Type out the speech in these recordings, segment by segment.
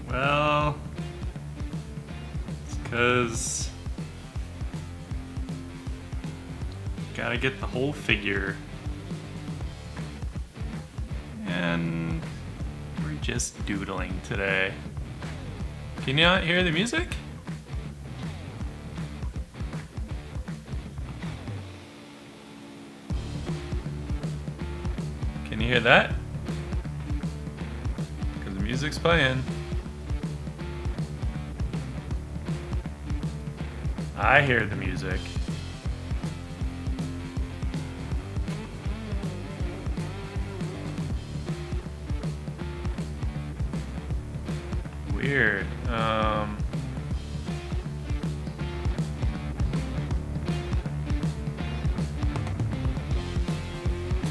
Well, it's because gotta get the whole figure. And we're just doodling today. Can you not hear the music? Can you hear that? Because the music's playing. I hear the music. Weird.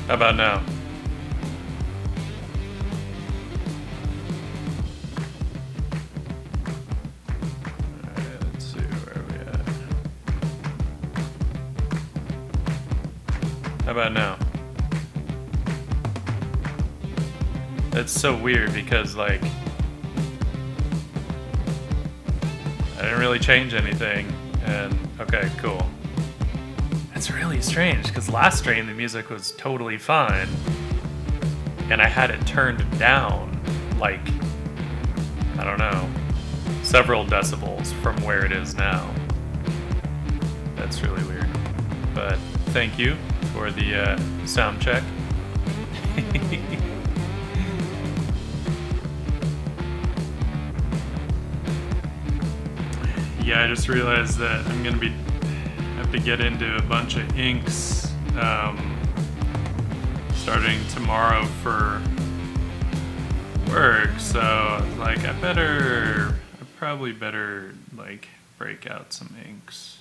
How about now? Alright, let's see where we at. How about now? That's so weird because, like, I didn't really change anything, and okay, cool. That's really strange, because last stream the music was totally fine, and I had it turned down, like, I don't know, several decibels from where it is now. That's really weird. But thank you for the sound check. Yeah, I just realized that I'm gonna have to get into a bunch of inks starting tomorrow for work. So I was like, I probably better like break out some inks.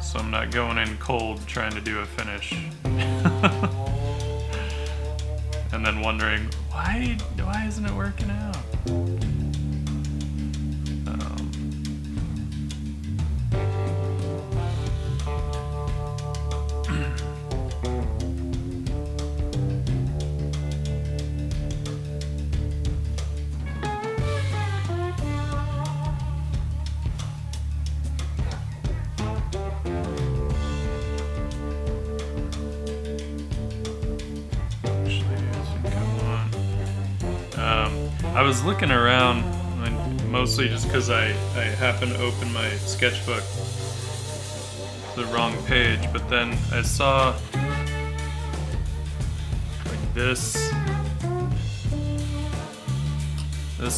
So I'm not going in cold trying to do a finish. And then wondering, why isn't it working out? I was looking around, mostly just because I happened to open my sketchbook the wrong page, but then I saw like this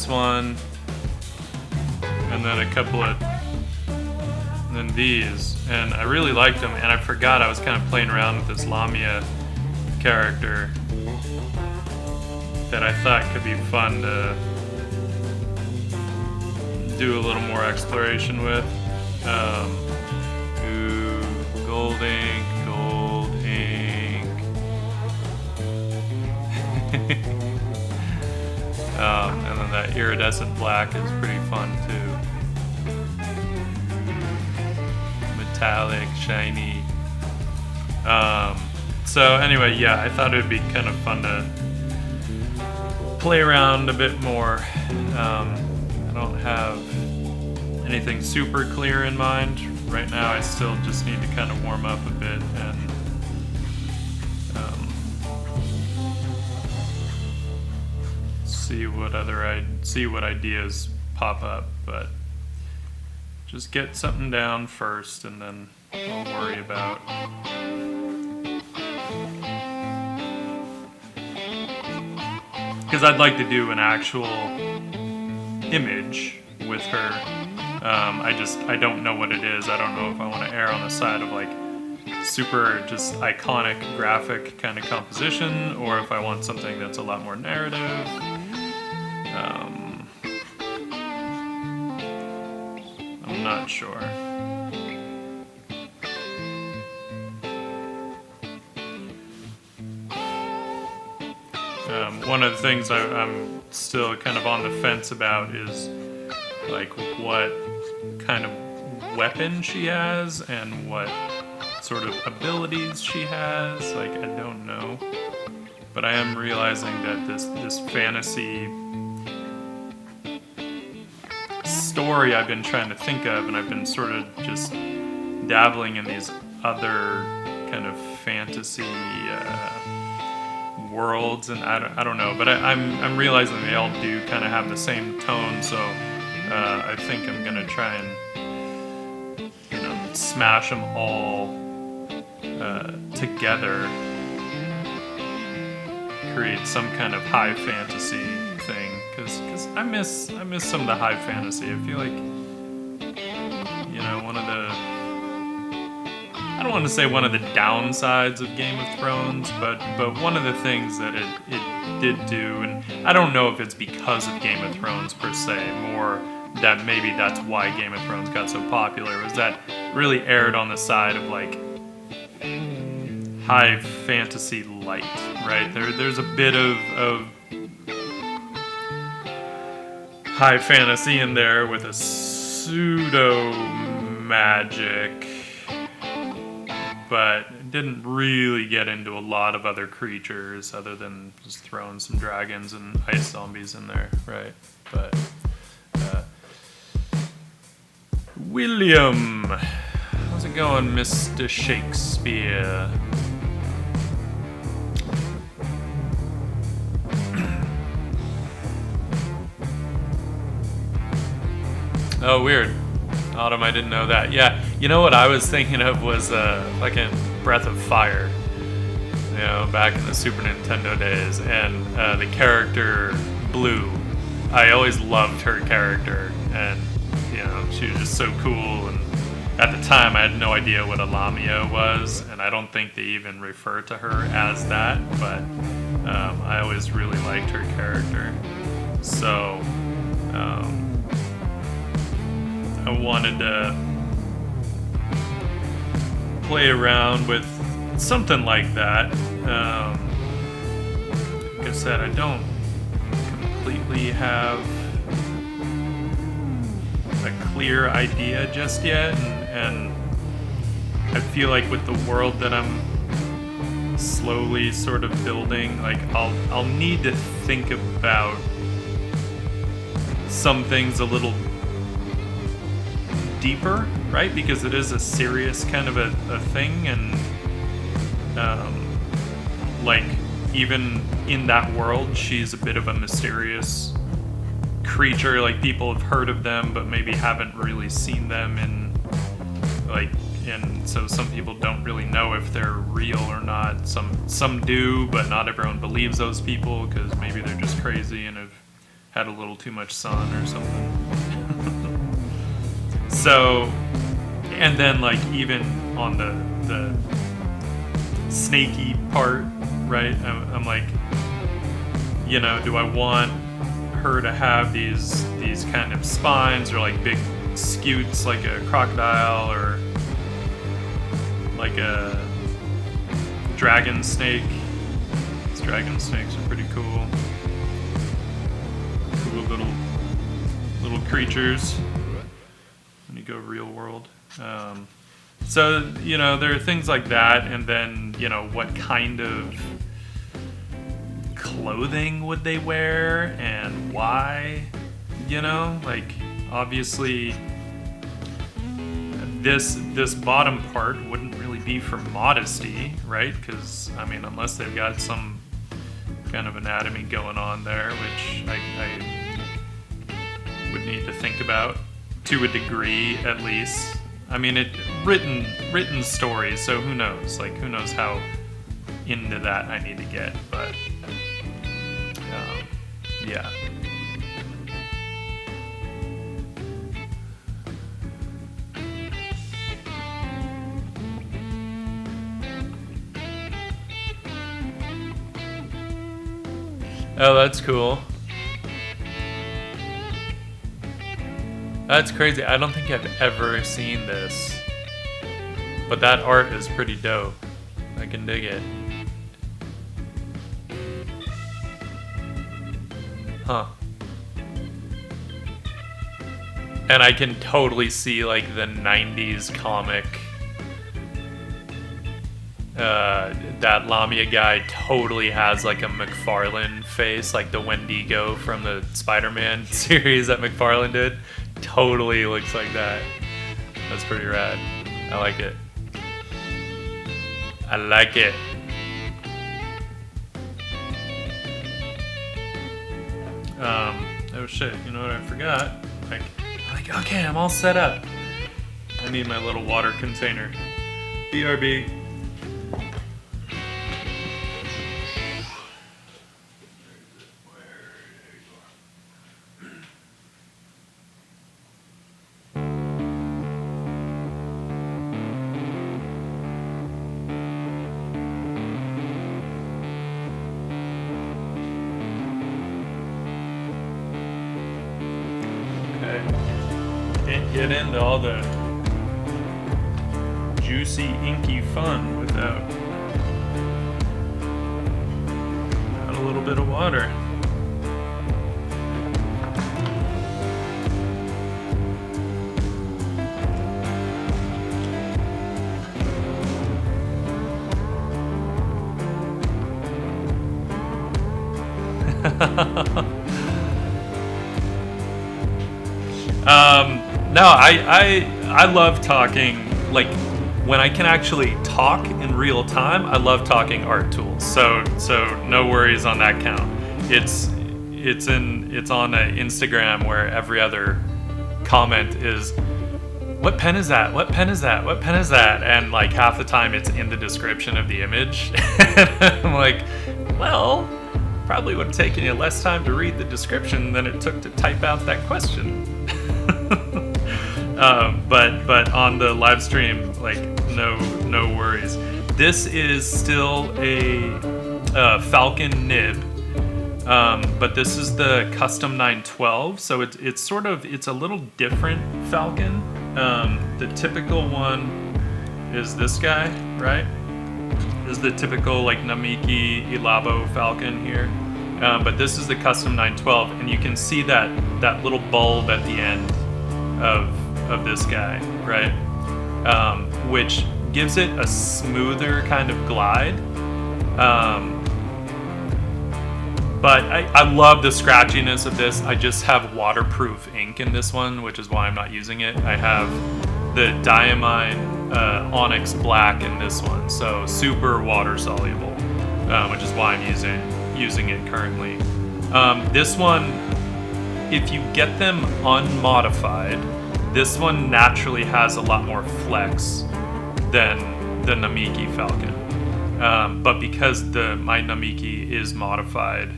one, and then a couple of, and then these, and I really liked them, and I forgot I was kind of playing around with this Lamia character that I thought could be fun to do a little more exploration with. Ooh, gold ink. And then that iridescent black is pretty fun too. Metallic, shiny. So anyway, yeah, I thought it would be kind of fun to play around a bit more. I don't have anything super clear in mind right now. I still just need to kind of warm up a bit and see what ideas pop up, but just get something down first and then we'll worry about because I'd like to do an actual image with her. I don't know what it is. I don't know if I want to err on the side of like super just iconic graphic kind of composition or if I want something that's a lot more narrative. I'm not sure. One of the things I'm still kind of on the fence about is like what kind of weapon she has and what sort of abilities she has. Like, I don't know. But I am realizing that this fantasy story I've been trying to think of, and I've been sort of just dabbling in these other kind of fantasy worlds, and I don't know, but I'm realizing they all do kind of have the same tone, so I think I'm gonna try and smash them all together, create some kind of high fantasy thing, because I miss some of the high fantasy. I feel like one of the, I don't want to say one of the downsides of Game of Thrones, but one of the things that it did do, and I don't know if it's because of Game of Thrones per se, more that maybe that's why Game of Thrones got so popular, was that really erred on the side of like high fantasy light, right? There's a bit of high fantasy in there with a pseudo magic, but it didn't really get into a lot of other creatures other than just throwing some dragons and ice zombies in there, right? But William, how's it going, Mr. Shakespeare? Oh, weird. Autumn, I didn't know that. Yeah, you know what I was thinking of was fucking Breath of Fire. Back in the Super Nintendo days, and the character Blue. I always loved her character, and she was just so cool. And at the time, I had no idea what a Lamia was, and I don't think they even refer to her as that. But I always really liked her character, so. I wanted to play around with something like that. Like I said, I don't completely have a clear idea just yet, and I feel like with the world that I'm slowly sort of building, like I'll need to think about some things a little deeper, right? Because it is a serious kind of a thing, and like even in that world, she's a bit of a mysterious creature. Like people have heard of them, but maybe haven't really seen them, and so some people don't really know if they're real or not. Some do, but not everyone believes those people because maybe they're just crazy and have had a little too much sun or something. So, and then like even on the snaky part, right? I'm like, do I want her to have these kind of spines or like big scutes like a crocodile, or like a dragon snake? These dragon snakes are pretty cool. Cool little creatures. Go real world. So there are things like that, and then what kind of clothing would they wear and why? Like obviously this bottom part wouldn't really be for modesty, right? Because unless they've got some kind of anatomy going on there, which I would need to think about. To a degree, at least. Written stories, so who knows? Like, who knows how into that I need to get, but yeah. Oh, that's cool. That's crazy. I don't think I've ever seen this. But that art is pretty dope. I can dig it. Huh. And I can totally see like the 90s comic. That Lamia guy totally has like a McFarlane face, like the Wendigo from the Spider-Man series that McFarlane did. Totally looks like that. That's pretty rad. I like it. I like it. Oh shit, you know what I forgot? Like, okay, I'm all set up. I need my little water container. BRB. Can't get into all the juicy, inky fun without a little bit of water. No, I love talking, like, when I can actually talk in real time, I love talking art tools. So no worries on that count. It's on Instagram where every other comment is, what pen is that? What pen is that? What pen is that? And like half the time it's in the description of the image. And I'm like, well, probably would have taken you less time to read the description than it took to type out that question. But on the live stream, like, no worries. This is still a Falcon nib, but this is the Custom 912, so it's a little different Falcon. The typical one is this guy, right? Is the typical like Namiki Ilabo Falcon here. But this is the Custom 912, and you can see that little bulb at the end of this guy, right? Which gives it a smoother kind of glide. But I love the scratchiness of this. I just have waterproof ink in this one, which is why I'm not using it. I have the Diamine Onyx Black in this one, so super water soluble, which is why I'm using it currently. This one, if you get them unmodified, this one naturally has a lot more flex than the Namiki Falcon. But because my Namiki is modified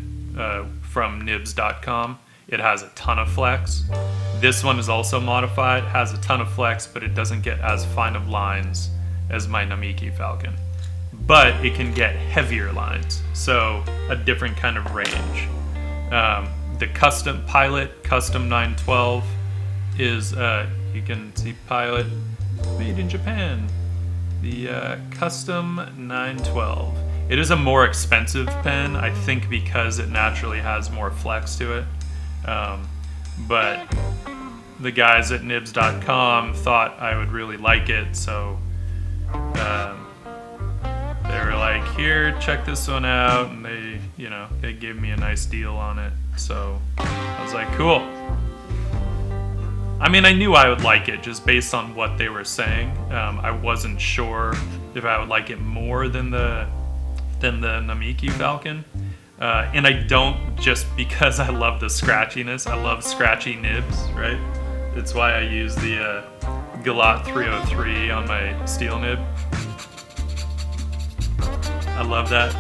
from nibs.com, it has a ton of flex. This one is also modified, has a ton of flex, but it doesn't get as fine of lines as my Namiki Falcon. But it can get heavier lines, so a different kind of range. The Custom Pilot Custom 912 is, you can see Pilot made in Japan. The Custom 912. It is a more expensive pen, I think, because it naturally has more flex to it. But the guys at nibs.com thought I would really like it, so they were like, here, check this one out, and they gave me a nice deal on it. So I was like, cool. I mean, I knew I would like it just based on what they were saying. I wasn't sure if I would like it more than the Namiki Falcon. And I don't just because I love the scratchiness. I love scratchy nibs, right? That's why I use the Galat 303 on my steel nib. I love that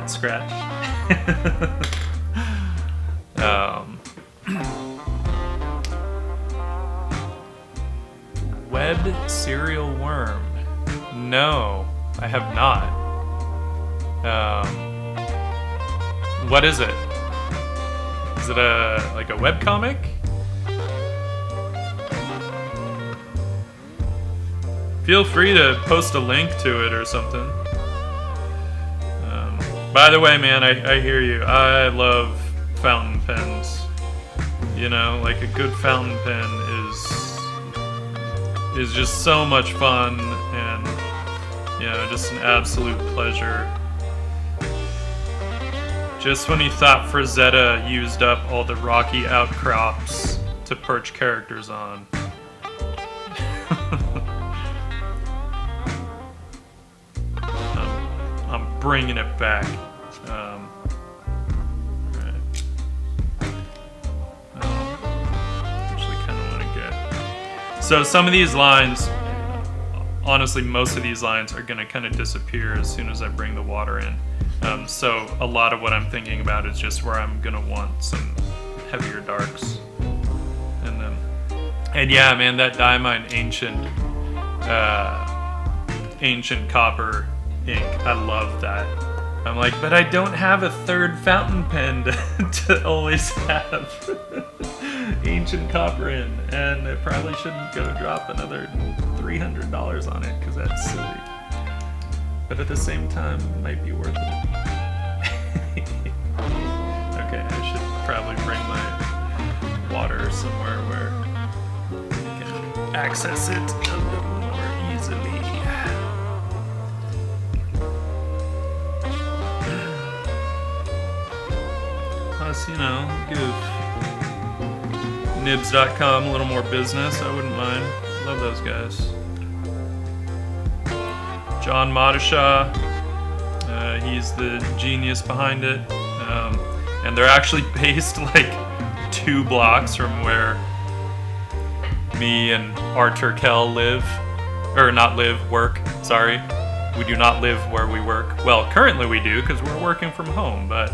scratch. Webbed serial worm. No, I have not. What is it? Is it like a webcomic? Feel free to post a link to it or something. By the way, man, I hear you. I love fountain pens. You know, like a good fountain pen is just so much fun, and you know, just an absolute pleasure. Just when you thought Frazetta used up all the rocky outcrops to perch characters on. I'm bringing it back. So some of these lines, honestly, most of these lines are going to kind of disappear as soon as I bring the water in. So a lot of what I'm thinking about is just where I'm going to want some heavier darks in them. And yeah, man, that Diamine ancient copper ink, I love that. I'm like, but I don't have a third fountain pen to always have ancient copper in, and I probably shouldn't go drop another $300 on it because that's silly. But at the same time, it might be worth it. Okay, I should probably bring my water somewhere where I can access it a little more easily. Plus, you know, give Nibs.com a little more business. I wouldn't mind. Love those guys. John Madashaw, he's the genius behind it. And they're actually based like 2 blocks from where me and Arthur Kell live. Or not live, work, sorry. We do not live where we work. Well, currently we do because we're working from home, but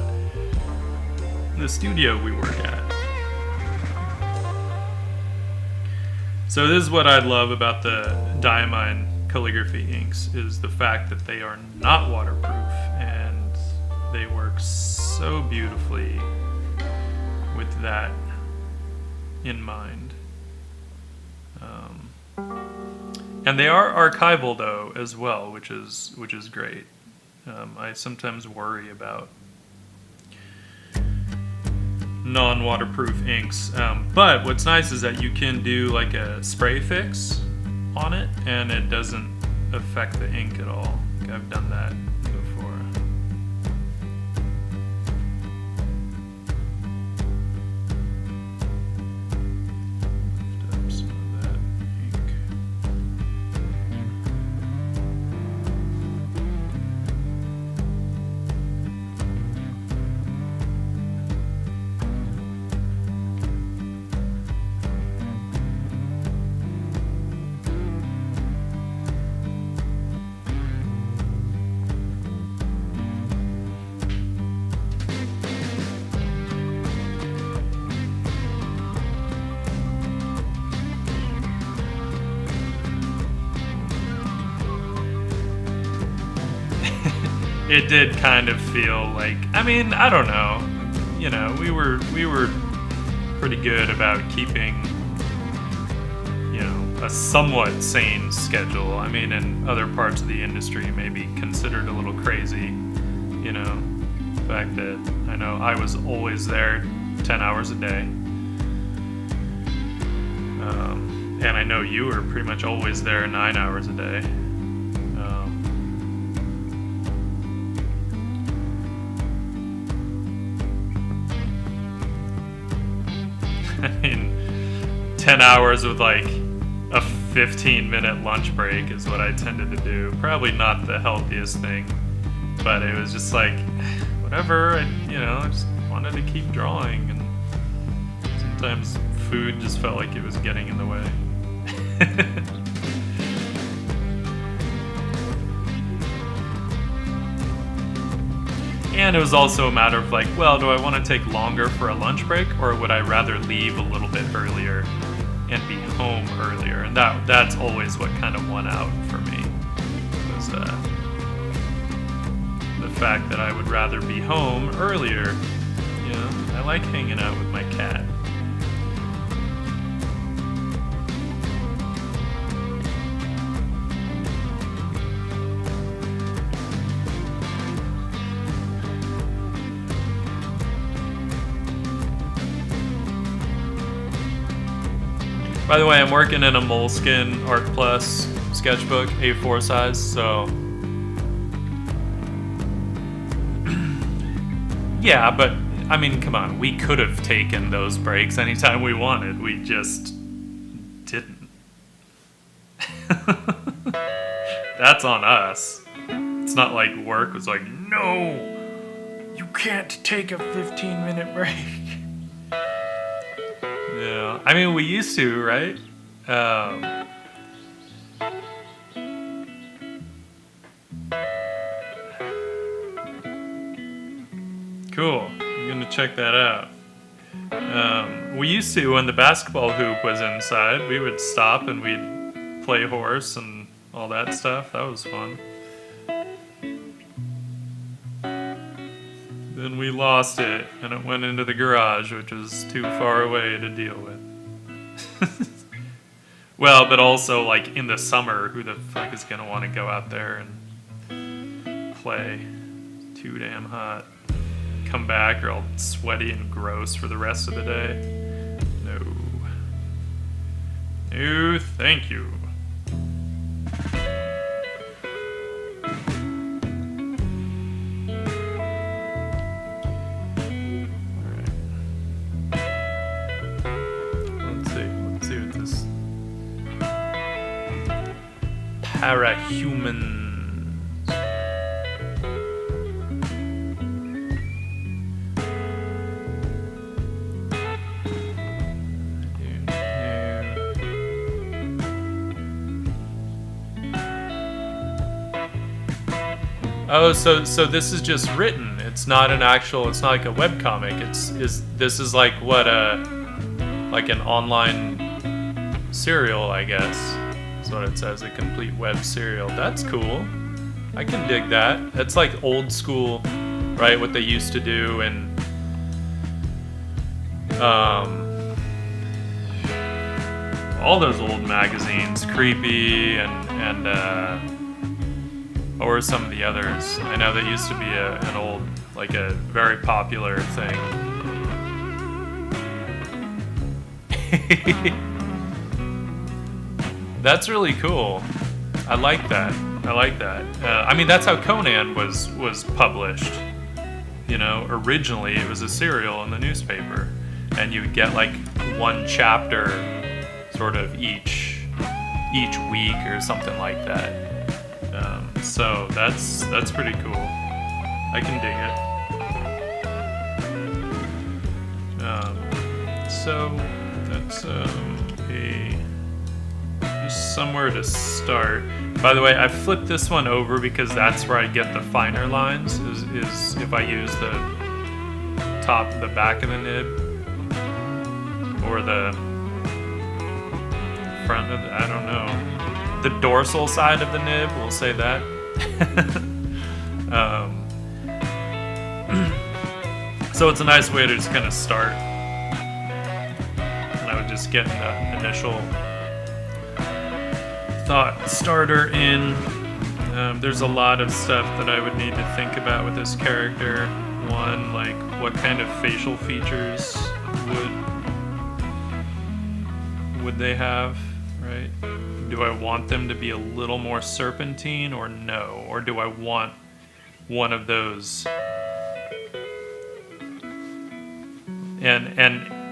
the studio we work at. So this is what I love about the Diamine calligraphy inks, is the fact that they are not waterproof and they work so beautifully with that in mind. And they are archival though as well, which is great. I sometimes worry about non-waterproof inks, but what's nice is that you can do like a spray fix on it and it doesn't affect the ink at all. I've done that before. Lift up some of that ink. It did kind of feel like, I mean, I don't know. You know, we were pretty good about keeping, you know, a somewhat sane schedule. I mean, in other parts of the industry, maybe considered a little crazy. You know, the fact that I know I was always there 10 hours a day. And I know you were pretty much always there 9 hours a day. I mean, 10 hours with like a 15-minute lunch break is what I tended to do. Probably not the healthiest thing, but it was just like, whatever, I just wanted to keep drawing, and sometimes food just felt like it was getting in the way. And it was also a matter of like, well, do I want to take longer for a lunch break, or would I rather leave a little bit earlier and be home earlier? And that's always what kind of won out for me, was the fact that I would rather be home earlier. You know, I like hanging out with my cat. By the way, I'm working in a Moleskine Art Plus sketchbook, A4 size, so yeah, but I mean, come on, we could have taken those breaks anytime we wanted. We just didn't. That's on us. It's not like work was like, no, you can't take a 15-minute break. Yeah, I mean, we used to, right? Cool. I'm gonna check that out. We used to, when the basketball hoop was inside, we would stop and we'd play horse and all that stuff. That was fun. Then we lost it, and it went into the garage, which was too far away to deal with. Well, but also, like, in the summer, who the fuck is gonna want to go out there and play? Too damn hot. Come back, you're all sweaty and gross for the rest of the day. No. No, thank you. Parahumans. Oh, so this is just written. It's not an actual. It's not like a webcomic. This is like what like an online serial, I guess. That's what it says, a complete web serial. That's cool. I can dig that. That's like old school, right? What they used to do, and all those old magazines, Creepy and what were some of the others? I know that used to be an old, like a very popular thing. That's really cool. I like that. I mean, that's how Conan was published. You know, originally it was a serial in the newspaper, and you would get like one chapter, sort of each week or something like that. So that's pretty cool. I can dig it. So that's just somewhere to start. By the way, I flipped this one over because that's where I get the finer lines, is if I use the back of the nib, or the front of I don't know, the dorsal side of the nib, we'll say that. So it's a nice way to just kind of start, and I would just get the initial thought starter in. There's a lot of stuff that I would need to think about with this character. One, like, what kind of facial features would they have, right? Do I want them to be a little more serpentine, or no? Or do I want one of those?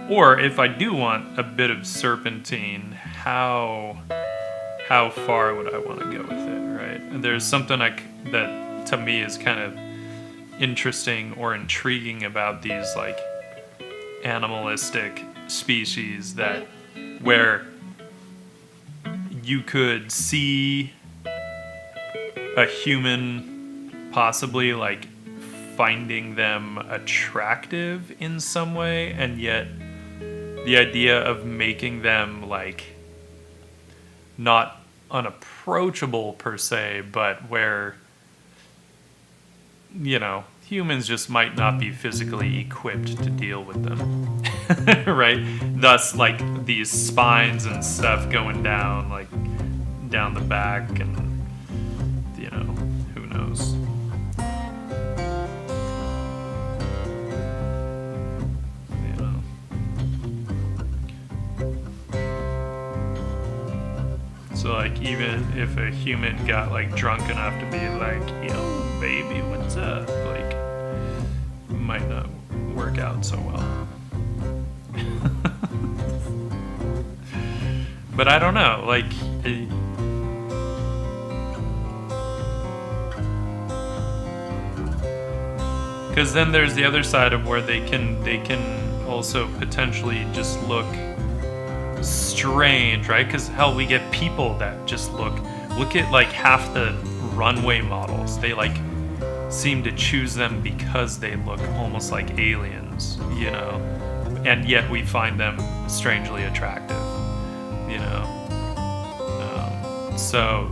Or if I do want a bit of serpentine, how far would I want to go with it, right? And there's something that to me is kind of interesting or intriguing about these like animalistic species, that where you could see a human possibly like finding them attractive in some way, and yet the idea of making them like not unapproachable per se, but where, you know, humans just might not be physically equipped to deal with them. Right? Thus, like, these spines and stuff going down, like, down the back, and, you know, who knows. So like even if a human got like drunk enough to be like, yo, baby, what's up? Like, it might not work out so well. But I don't know, like. Because then there's the other side of where they can also potentially just look strange, right? Because hell, we get people that just look at like half the runway models. They like seem to choose them because they look almost like aliens, you know, and yet we find them strangely attractive, you know. So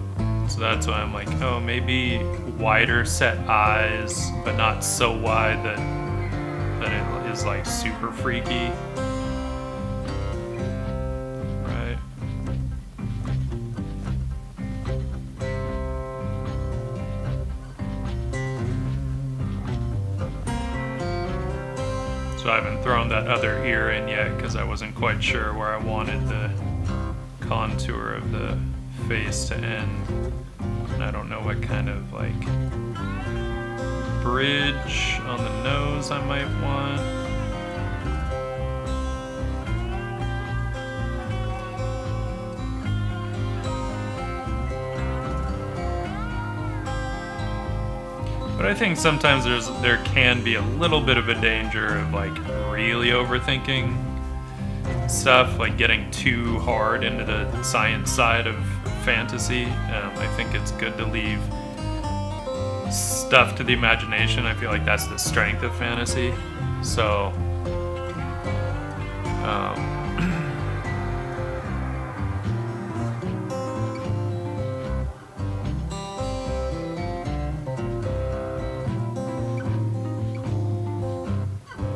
that's why I'm like, oh, maybe wider set eyes, but not so wide that it is like super freaky. Right. So I haven't thrown that other ear in yet because I wasn't quite sure where I wanted the contour of the face to end. And I don't know what kind of like bridge on the nose I might want. But I think sometimes there can be a little bit of a danger of like really overthinking stuff, like getting too hard into the science side of fantasy. I think it's good to leave stuff to the imagination. I feel like that's the strength of fantasy. So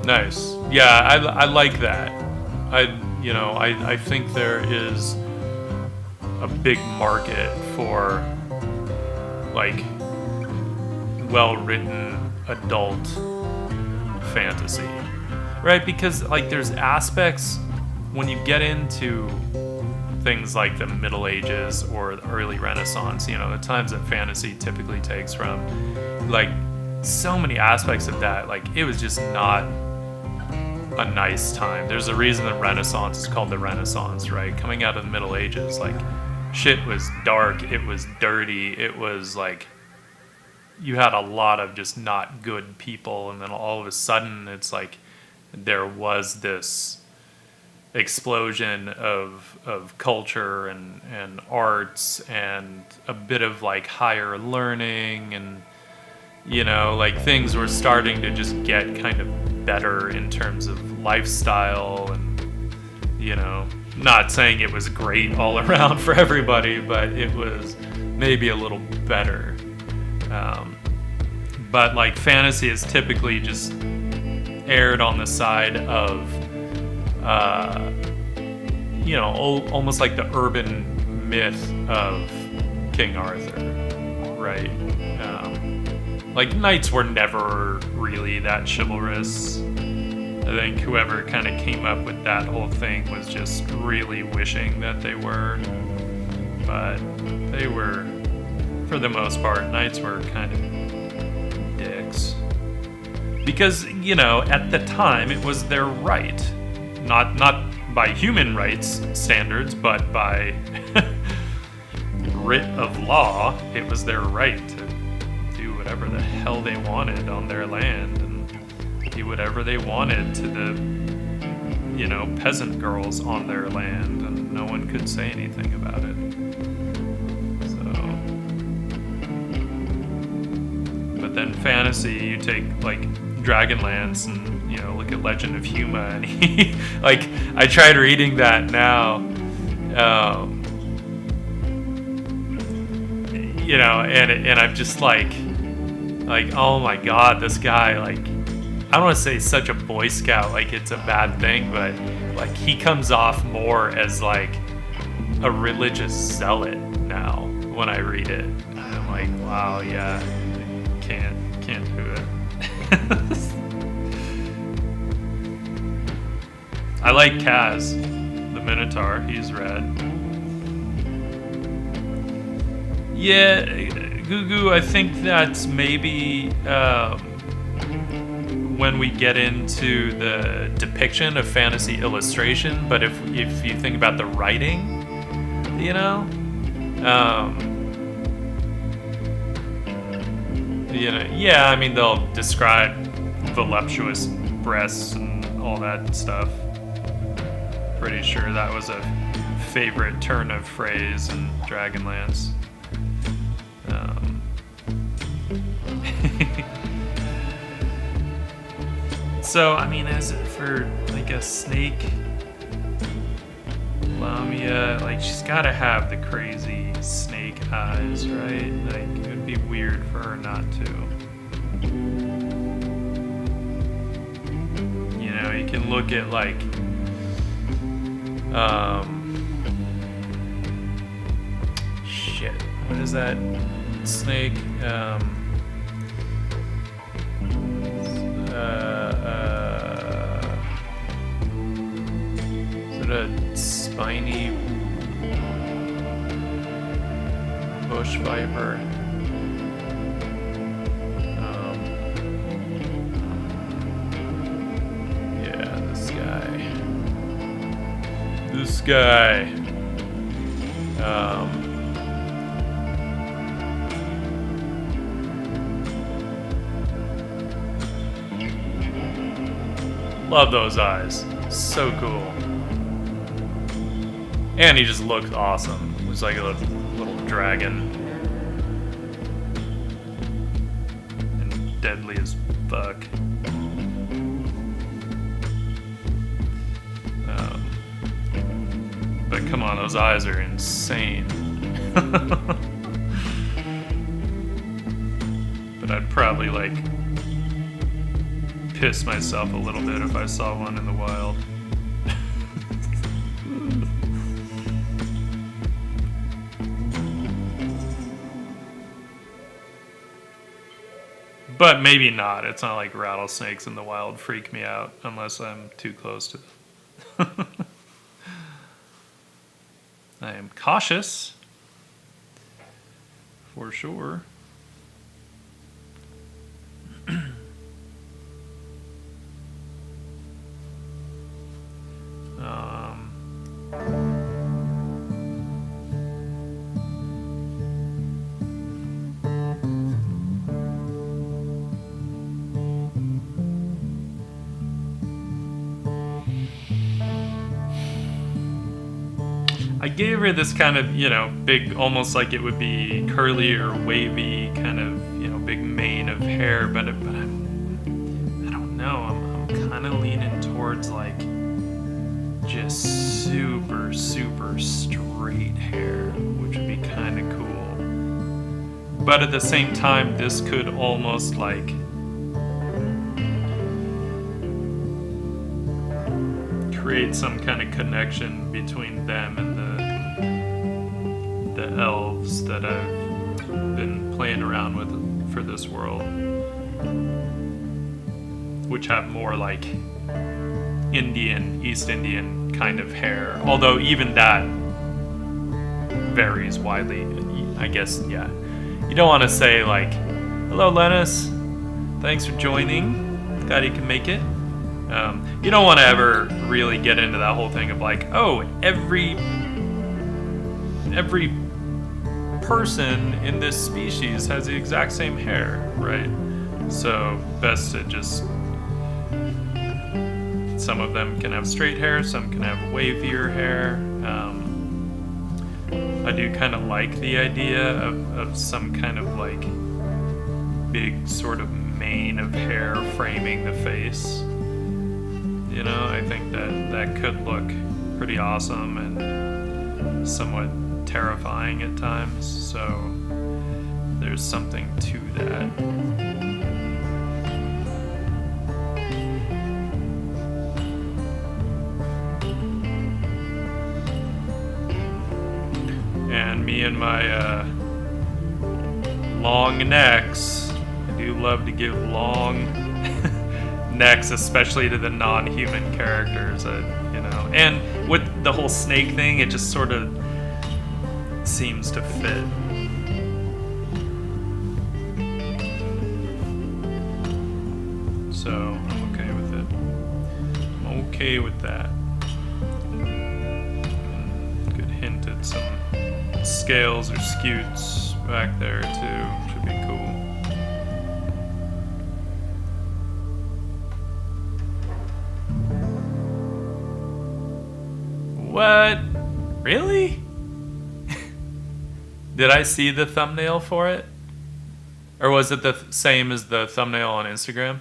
nice. Yeah, I like that. I think there is a big market for like well-written adult fantasy, right? Because like there's aspects when you get into things like the Middle Ages or the early Renaissance, you know, the times that fantasy typically takes from, like so many aspects of that, like it was just not a nice time. There's a reason the Renaissance is called the Renaissance, right? Coming out of the Middle Ages, like shit was dark, it was dirty, it was like you had a lot of just not good people, and then all of a sudden it's like there was this explosion of culture and arts and a bit of like higher learning, and you know, like things were starting to just get kind of better in terms of lifestyle, and you know, not saying it was great all around for everybody, but it was maybe a little better. But like fantasy is typically just aired on the side of you know, almost like the urban myth of King Arthur, right? Like knights were never really that chivalrous. I think whoever kind of came up with that whole thing was just really wishing that they were. But they were, for the most part, knights were kind of dicks. Because, you know, at the time it was their right. Not by human rights standards, but by writ of law, it was their right to do whatever the hell they wanted on their land and do whatever they wanted to the, you know, peasant girls on their land, and no one could say anything about it. So, but then fantasy, you take like Dragonlance and, you know, look at Legend of Huma, and he, like, I tried reading that now, you know, and I'm just like, oh my god, this guy, like, I don't want to say such a Boy Scout, like it's a bad thing, but like he comes off more as like a religious zealot now when I read it. And I'm like, wow, yeah, can't do it. I like Kaz, the Minotaur. He's red. Yeah, Gugu, I think that's maybe when we get into the depiction of fantasy illustration, but if you think about the writing, you know, yeah, I mean, they'll describe voluptuous breasts and all that stuff. Pretty sure that was a favorite turn of phrase in Dragonlance. So, I mean, as for like a snake, Lamia, like she's gotta have the crazy snake eyes, right? Like, it would be weird for her not to. You know, you can look at like, shit, what is that snake? Is it a spiny bush viper? Yeah, this guy. This guy. Love those eyes. So cool. And he just looks awesome. Looks like a little dragon. And deadly as fuck. But come on, those eyes are insane. But I'd probably like piss myself a little bit if I saw one in the wild. But maybe not. It's not like rattlesnakes in the wild freak me out unless I'm too close to them. I am cautious, for sure. I gave her this kind of, big, almost like it would be curly or wavy kind of, big mane of hair, but I don't know. I'm kind of leaning towards like just super, super straight hair, which would be kind of cool. But at the same time, this could almost like create some kind of connection between them and the elves that I've been playing around with for this world, which have more like East Indian kind of hair, although even that varies widely. I guess, yeah, you don't want to say like, hello Lennis, thanks for joining, glad you can make it. You don't want to ever really get into that whole thing of like, oh, every person in this species has the exact same hair, right? So best to just, some of them can have straight hair, some can have wavier hair. I do kind of like the idea of some kind of like big sort of mane of hair framing the face. I think that could look pretty awesome and somewhat terrifying at times, so there's something to that. And me and my long necks, I do love to give long necks, especially to the non-human characters, and with the whole snake thing, it just sort of seems to fit. so I'm okay with it. I'm okay with that. Good hint at some scales or scutes back there too. Should be cool. What? Really? Did I see the thumbnail for it? Or was it the same as the thumbnail on Instagram?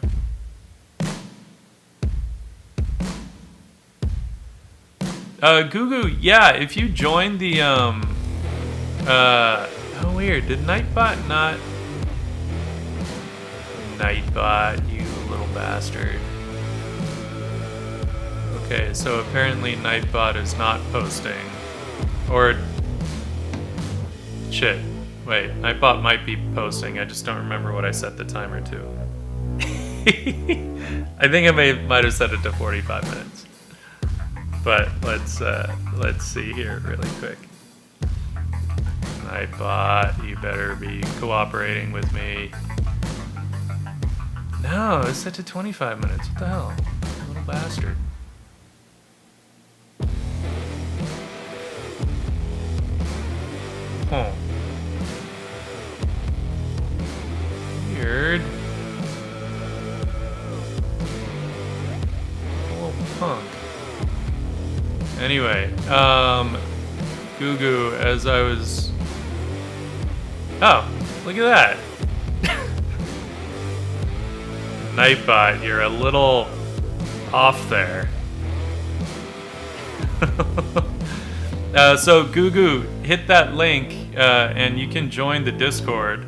Gugu, yeah, if you join the, oh weird, did Nightbot not? Nightbot, you little bastard. Okay, so apparently Nightbot is not posting. Or... Shit. Wait, Nightbot might be posting. I just don't remember what I set the timer to. I think I might have set it to 45 minutes. But let's see here really quick. Nightbot, you better be cooperating with me. No, it's set to 25 minutes. What the hell? Little bastard. Oh. Weird. Little punk. Anyway, Gugu, as I was... Oh, look at that. Nightbot, you're a little off there. So Gugu, hit that link and you can join the Discord.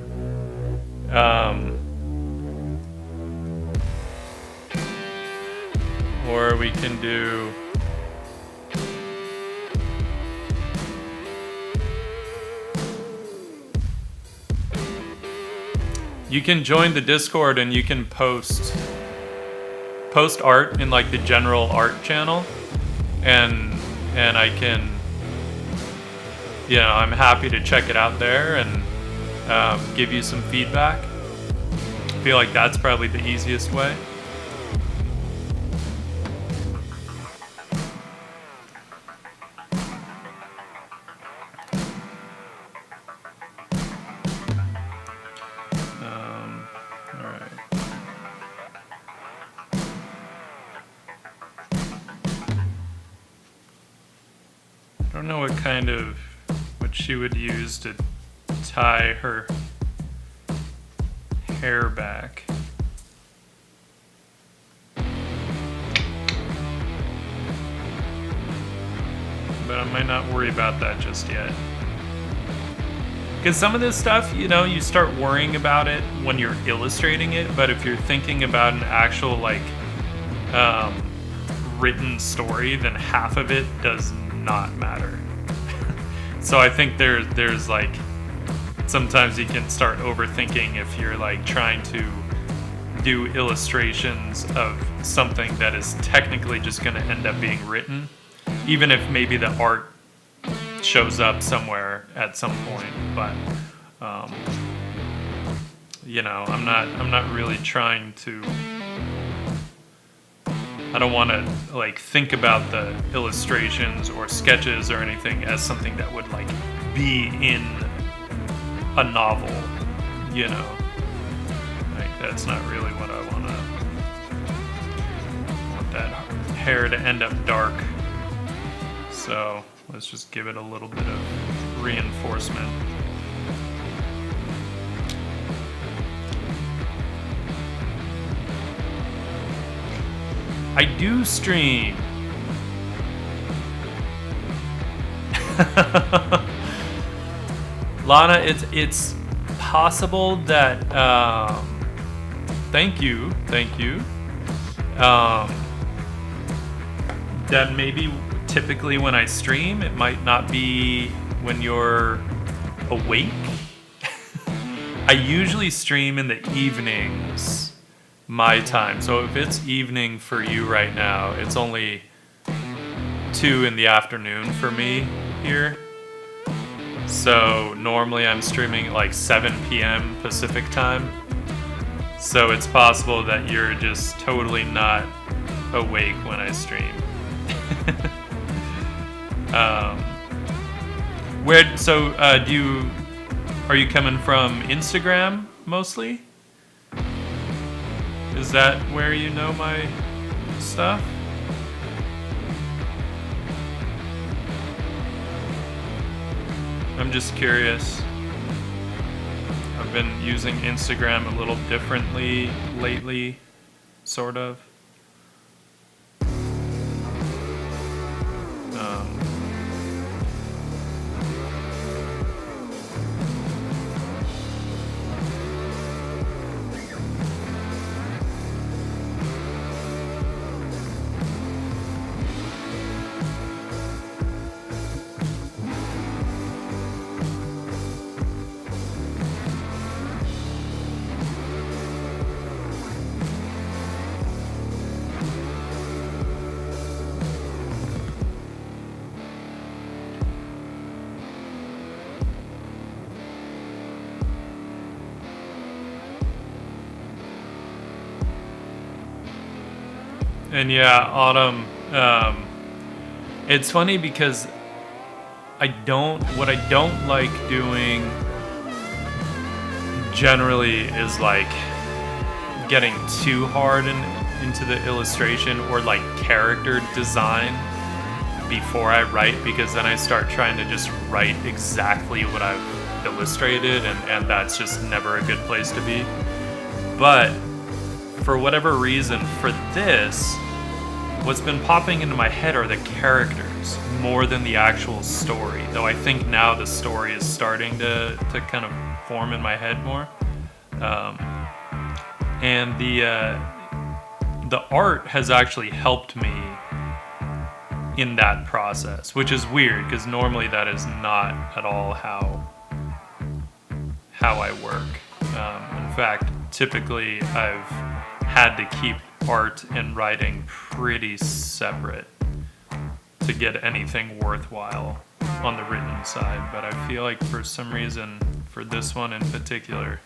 Or we can do... You can join the Discord and you can post art in like the general art channel, and I can, you know, I'm happy to check it out there and give you some feedback. I feel like that's probably the easiest way. I don't know what she would use to tie her hair back. But I might not worry about that just yet. Because some of this stuff, you know, you start worrying about it when you're illustrating it, but if you're thinking about an actual, like, written story, then half of it does not matter. So I think there's like, sometimes you can start overthinking if you're like trying to do illustrations of something that is technically just going to end up being written, even if maybe the art shows up somewhere at some point. But you know, I'm not really trying to. I don't want to like think about the illustrations or sketches or anything as something that would like be in a novel, you know. Like that's not really what I want that hair to end up dark. So let's just give it a little bit of reinforcement. I do stream. Lana, it's possible that thank you. That maybe typically when I stream, it might not be when you're awake. I usually stream in the evenings. My time. So if it's evening for you right now, it's only 2 in the afternoon for me here. So normally I'm streaming at like 7 p.m. Pacific time. So it's possible that you're just totally not awake when I stream. um, are you coming from Instagram mostly? Is that where you know my stuff? I'm just curious. I've been using Instagram a little differently lately, sort of. And yeah, Autumn, it's funny because what I don't like doing generally is like getting too hard into the illustration or like character design before I write, because then I start trying to just write exactly what I've illustrated, and that's just never a good place to be. But for whatever reason, for this, what's been popping into my head are the characters more than the actual story. Though I think now the story is starting to kind of form in my head more. And the art has actually helped me in that process, which is weird because normally that is not at all how I work. In fact, typically I've had to keep art and writing pretty separate to get anything worthwhile on the written side. But I feel like for some reason, for this one in particular,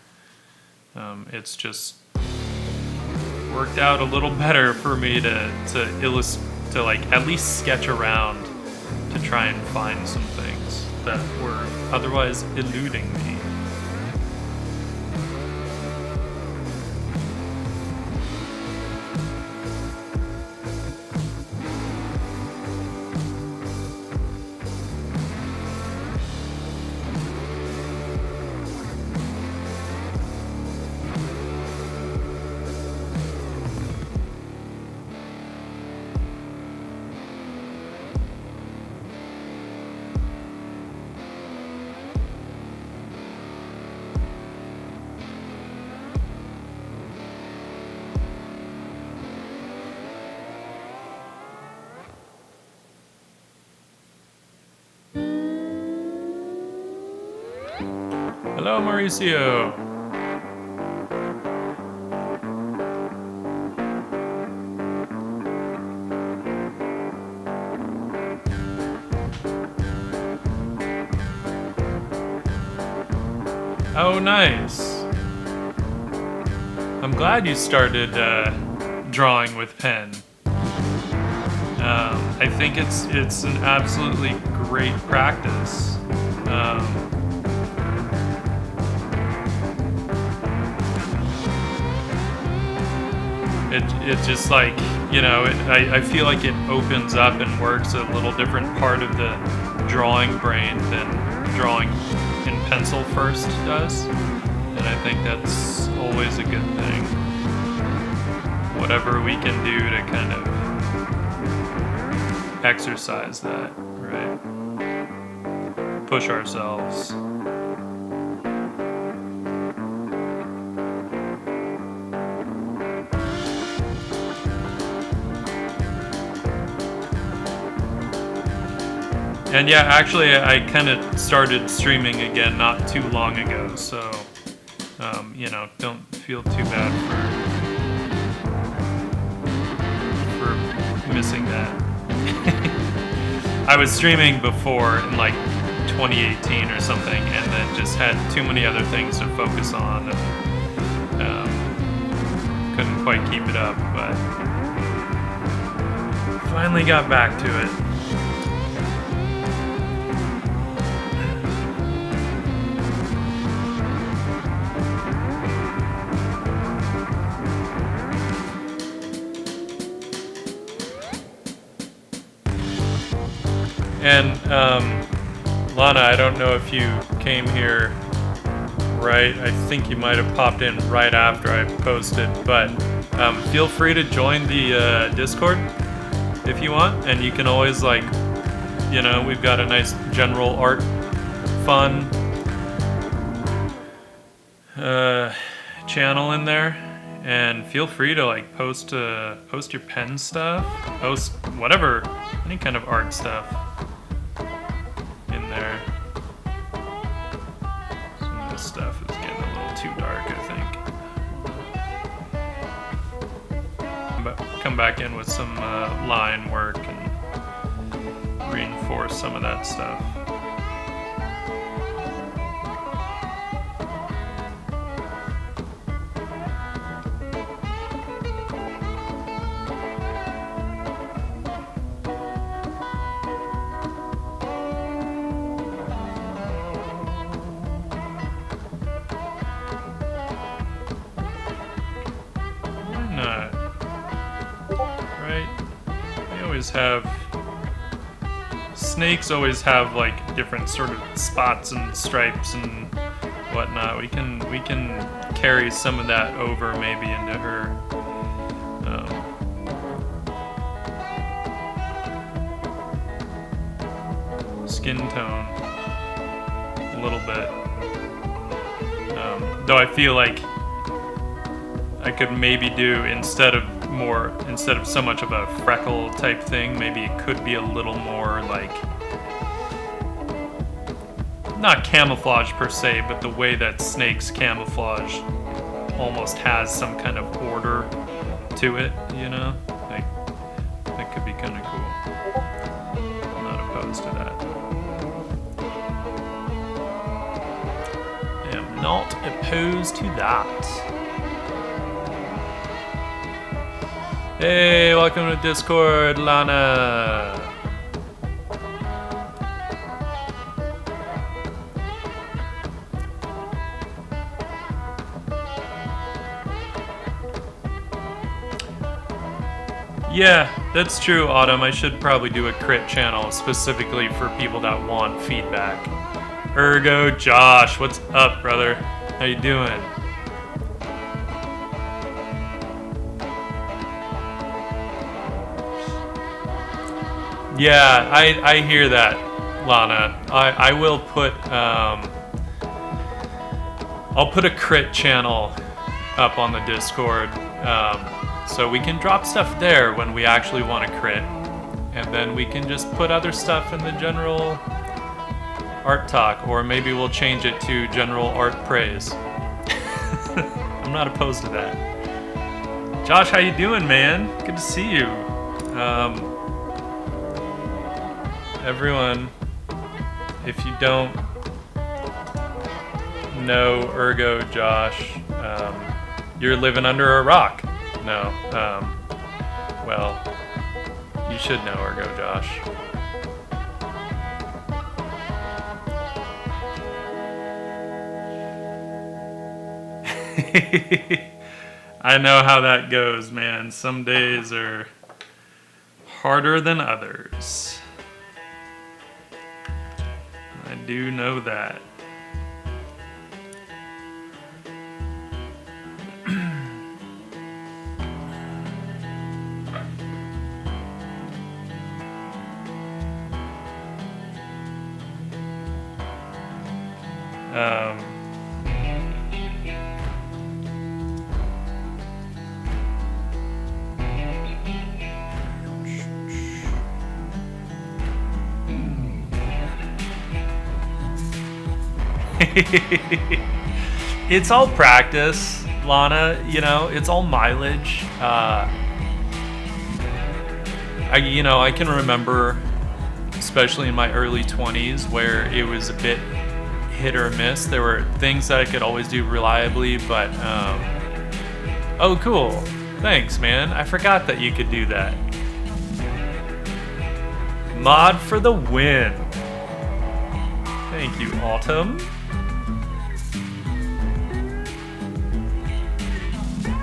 it's just worked out a little better for me to like at least sketch around to try and find some things that were otherwise eluding me. Hello, Mauricio. Oh, nice. I'm glad you started drawing with pen. I think it's an absolutely great practice. It just like, I feel like it opens up and works a little different part of the drawing brain than drawing in pencil first does. And I think that's always a good thing. Whatever we can do to kind of exercise that, right? Push ourselves. And yeah, actually, I kind of started streaming again not too long ago, so, don't feel too bad for missing that. I was streaming before in like 2018 or something, and then just had too many other things to focus on. And, quite keep it up, but finally got back to it. And Lana, I don't know if you came here right. I think you might have popped in right after I posted, but feel free to join the Discord if you want, and you can always, like, you know, we've got a nice general art fun channel in there, and feel free to, like, post your pen stuff, post whatever, any kind of art stuff in there. Some of this stuff is getting a little too dark, I think. But come back in with some line work and reinforce some of that stuff. Snakes always have, like, different sort of spots and stripes and whatnot. We can carry some of that over maybe into her skin tone a little bit. Though I feel like I could maybe do, instead of so much of a freckle type thing, maybe it could be a little more, like, not camouflage per se, but the way that snakes camouflage almost has some kind of order to it, you know? Like, that could be kind of cool. I'm not opposed to that. I am not opposed to that. Hey, welcome to Discord, Lana. Yeah, that's true, Autumn. I should probably do a crit channel specifically for people that want feedback. Ergo Josh, what's up, brother? How you doing? Yeah, I hear that, Lana. I will put I'll put a crit channel up on the Discord, so we can drop stuff there when we actually want to crit, and then we can just put other stuff in the general art talk, or maybe we'll change it to general art praise. I'm not opposed to that. Josh, how you doing, man? Good to see you. Everyone, if you don't know Ergo Josh, you're living under a rock. No, well, you should know Ergo Josh. I know how that goes, man. Some days are harder than others. I do know that. It's all practice, Lana, you know, it's all mileage. I can remember, especially in my early 20s, where it was a bit hit or miss. There were things that I could always do reliably, but oh, cool. Thanks, man. I forgot that you could do that. Mod for the win. Thank you, Autumn.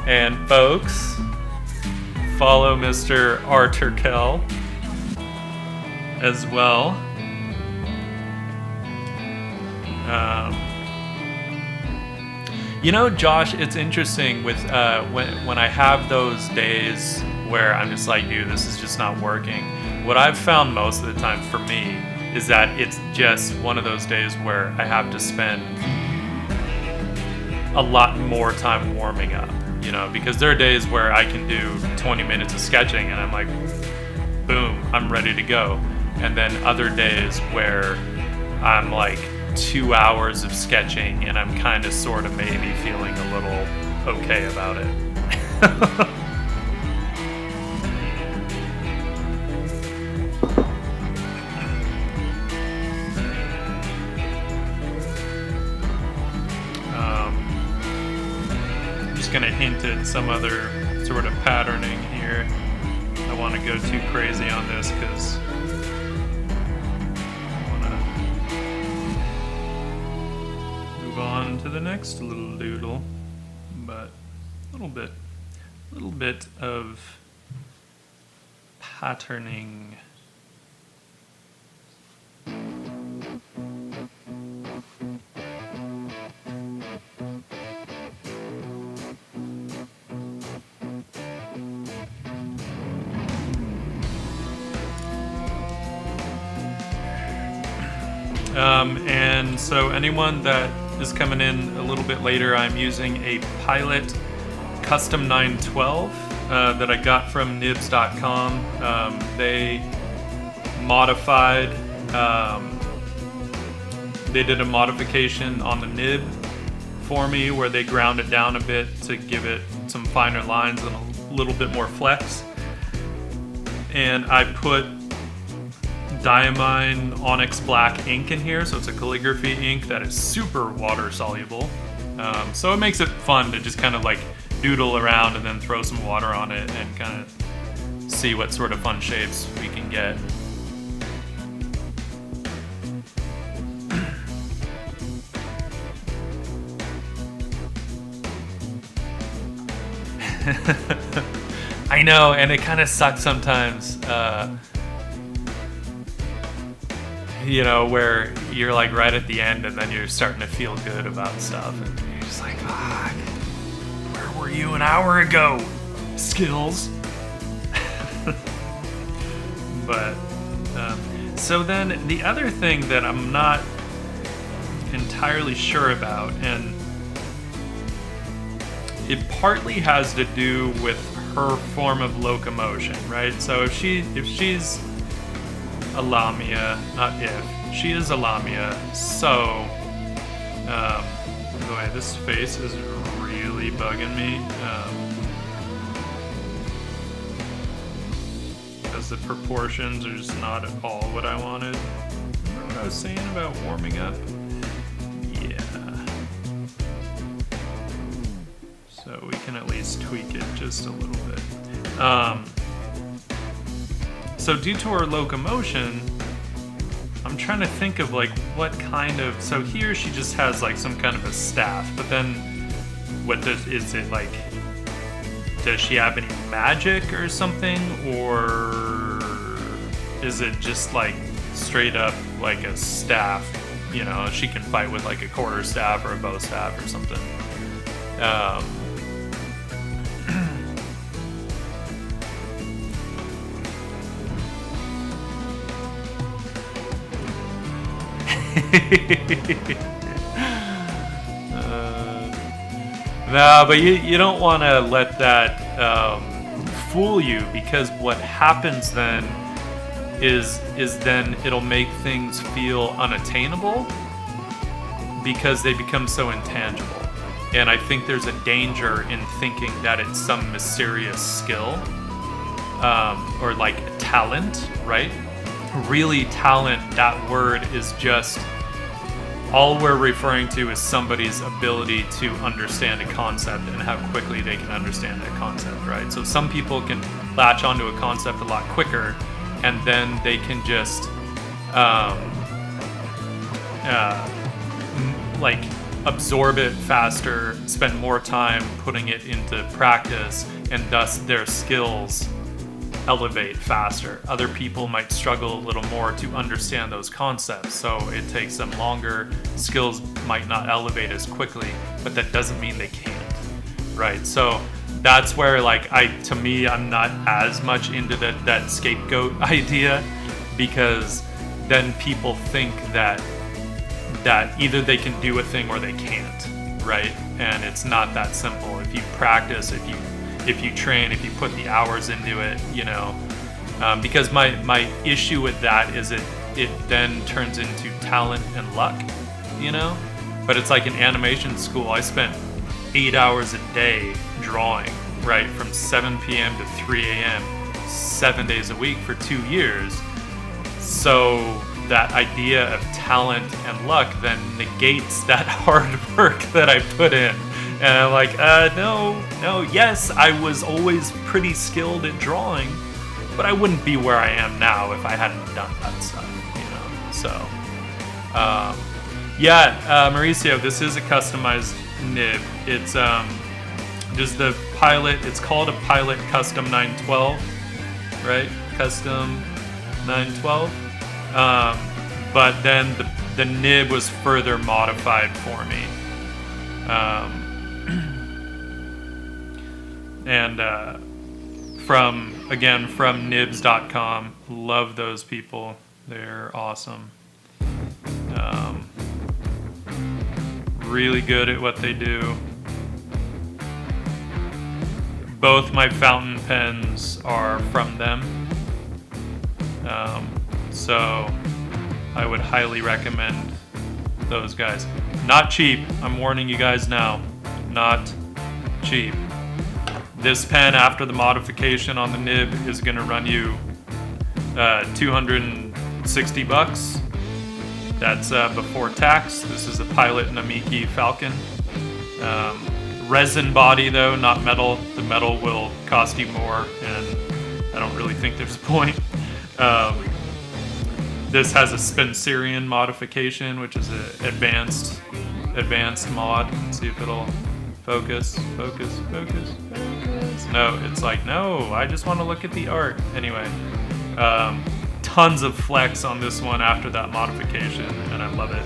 And folks, follow Mr. Arthur Kell as well. You know, Josh, it's interesting with when I have those days where I'm just like, dude, this is just not working. What I've found most of the time for me is that it's just one of those days where I have to spend a lot more time warming up, you know, because there are days where I can do 20 minutes of sketching and I'm like, boom, I'm ready to go. And then other days where I'm like 2 hours of sketching and I'm kind of sort of maybe feeling a little okay about it. I'm just going to hint at some other sort of patterning here. I don't want to go too crazy on this because on to the next little doodle, but a little bit of patterning. And so anyone that is coming in a little bit later, I'm using a Pilot Custom 912 that I got from nibs.com. They modified, they did a modification on the nib for me where they ground it down a bit to give it some finer lines and a little bit more flex. And I put Diamine Onyx Black ink in here, so it's a calligraphy ink that is super water soluble. So it makes it fun to just kind of like doodle around and then throw some water on it and kind of see what sort of fun shapes we can get. I know, and it kind of sucks sometimes. You know, where you're like right at the end and then you're starting to feel good about stuff and you're just like, fuck, where were you an hour ago, skills? But so then the other thing that I'm not entirely sure about, and it partly has to do with her form of locomotion, right? So if she's a Lamia, not if, she is a Lamia, so, by the way, this face is really bugging me, because the proportions are just not at all what I wanted. Remember what I was saying about warming up? Yeah. So we can at least tweak it just a little bit. So due to her locomotion, I'm trying to think of like what kind of, so here she just has like some kind of a staff, but then is it like, does she have any magic or something, or is it just like straight up like a staff, you know, she can fight with like a quarter staff or a bow staff or something. No, but you don't want to let that fool you, because what happens then is then it'll make things feel unattainable because they become so intangible. And I think there's a danger in thinking that it's some mysterious skill or like a talent, right? Really, talent, that word is just all we're referring to is somebody's ability to understand a concept and how quickly they can understand that concept, right? So some people can latch onto a concept a lot quicker, and then they can just like absorb it faster, spend more time putting it into practice, and thus their skills elevate faster. Other people might struggle a little more to understand those concepts, so it takes them longer. Skills might not elevate as quickly, but that doesn't mean they can't, right? So that's where, like, to me, I'm not as much into that scapegoat idea, because then people think that either they can do a thing or they can't, right? And it's not that simple. If you practice, if you train, if you put the hours into it, because my issue with that is it then turns into talent and luck, but it's like in animation school, I spent 8 hours a day drawing, right, from 7 p.m. to 3 a.m. 7 days a week for 2 years. So that idea of talent and luck then negates that hard work that I put in. And I'm like, no, yes, I was always pretty skilled at drawing, but I wouldn't be where I am now if I hadn't done that stuff, So, Mauricio, this is a customized nib. It's just the Pilot, it's called a Pilot Custom 912, right? Custom 912. But then the nib was further modified for me. And from nibs.com, love those people. They're awesome. Really good at what they do. Both my fountain pens are from them. So I would highly recommend those guys. Not cheap. I'm warning you guys now. Not cheap. This pen, after the modification on the nib, is going to run you $260. That's before tax. This is a Pilot Namiki Falcon. Resin body though, not metal. The metal will cost you more, and I don't really think there's a point. This has a Spencerian modification, which is an advanced mod. Let's see if it'll focus. No, it's like, no, I just want to look at the art. Anyway, tons of flex on this one after that modification, and I love it.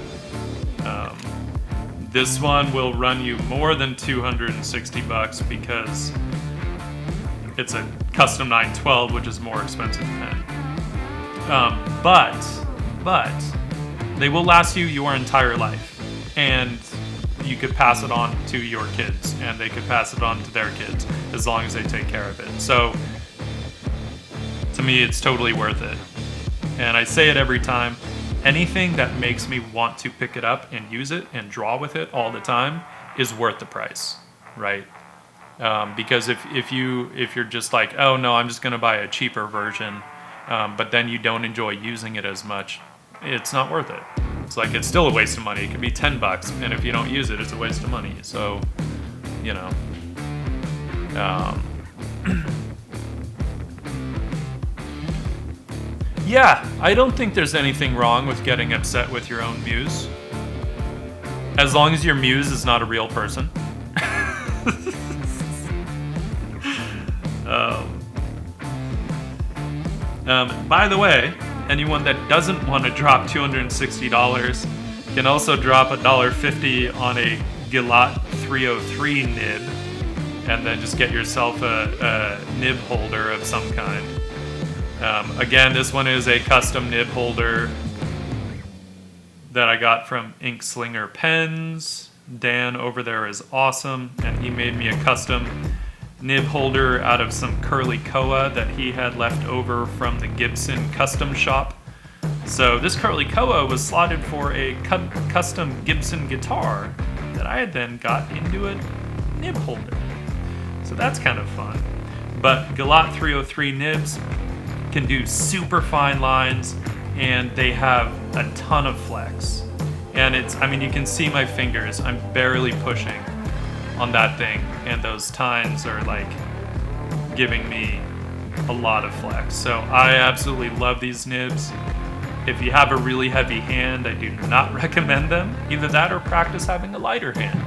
This one will run you more than $260 because it's a custom 912, which is more expensive pen. But they will last you your entire life, and you could pass it on to your kids, and they could pass it on to their kids as long as they take care of it. So to me, it's totally worth it. And I say it every time. Anything that makes me want to pick it up and use it and draw with it all the time is worth the price, right? Because if you're just like, oh no, I'm just going to buy a cheaper version, but then you don't enjoy using it as much, it's not worth it. It's like, it's still a waste of money. It could be $10, and if you don't use it, it's a waste of money. So, yeah, I don't think there's anything wrong with getting upset with your own muse, as long as your muse is not a real person. By the way, anyone that doesn't want to drop $260 can also drop $1.50 on a Gilot 303 nib, and then just get yourself a nib holder of some kind. Again, this one is a custom nib holder that I got from Ink Slinger Pens. Dan over there is awesome, and he made me a custom nib holder out of some curly koa that he had left over from the Gibson custom shop. So this curly koa was slotted for a custom Gibson guitar that I had then got into a nib holder. So that's kind of fun. But Gilot 303 nibs can do super fine lines, and they have a ton of flex. And it's, I mean, you can see my fingers. I'm barely pushing on that thing, and those tines are like giving me a lot of flex. So I absolutely love these nibs. If you have a really heavy hand, I do not recommend them. Either that or practice having a lighter hand.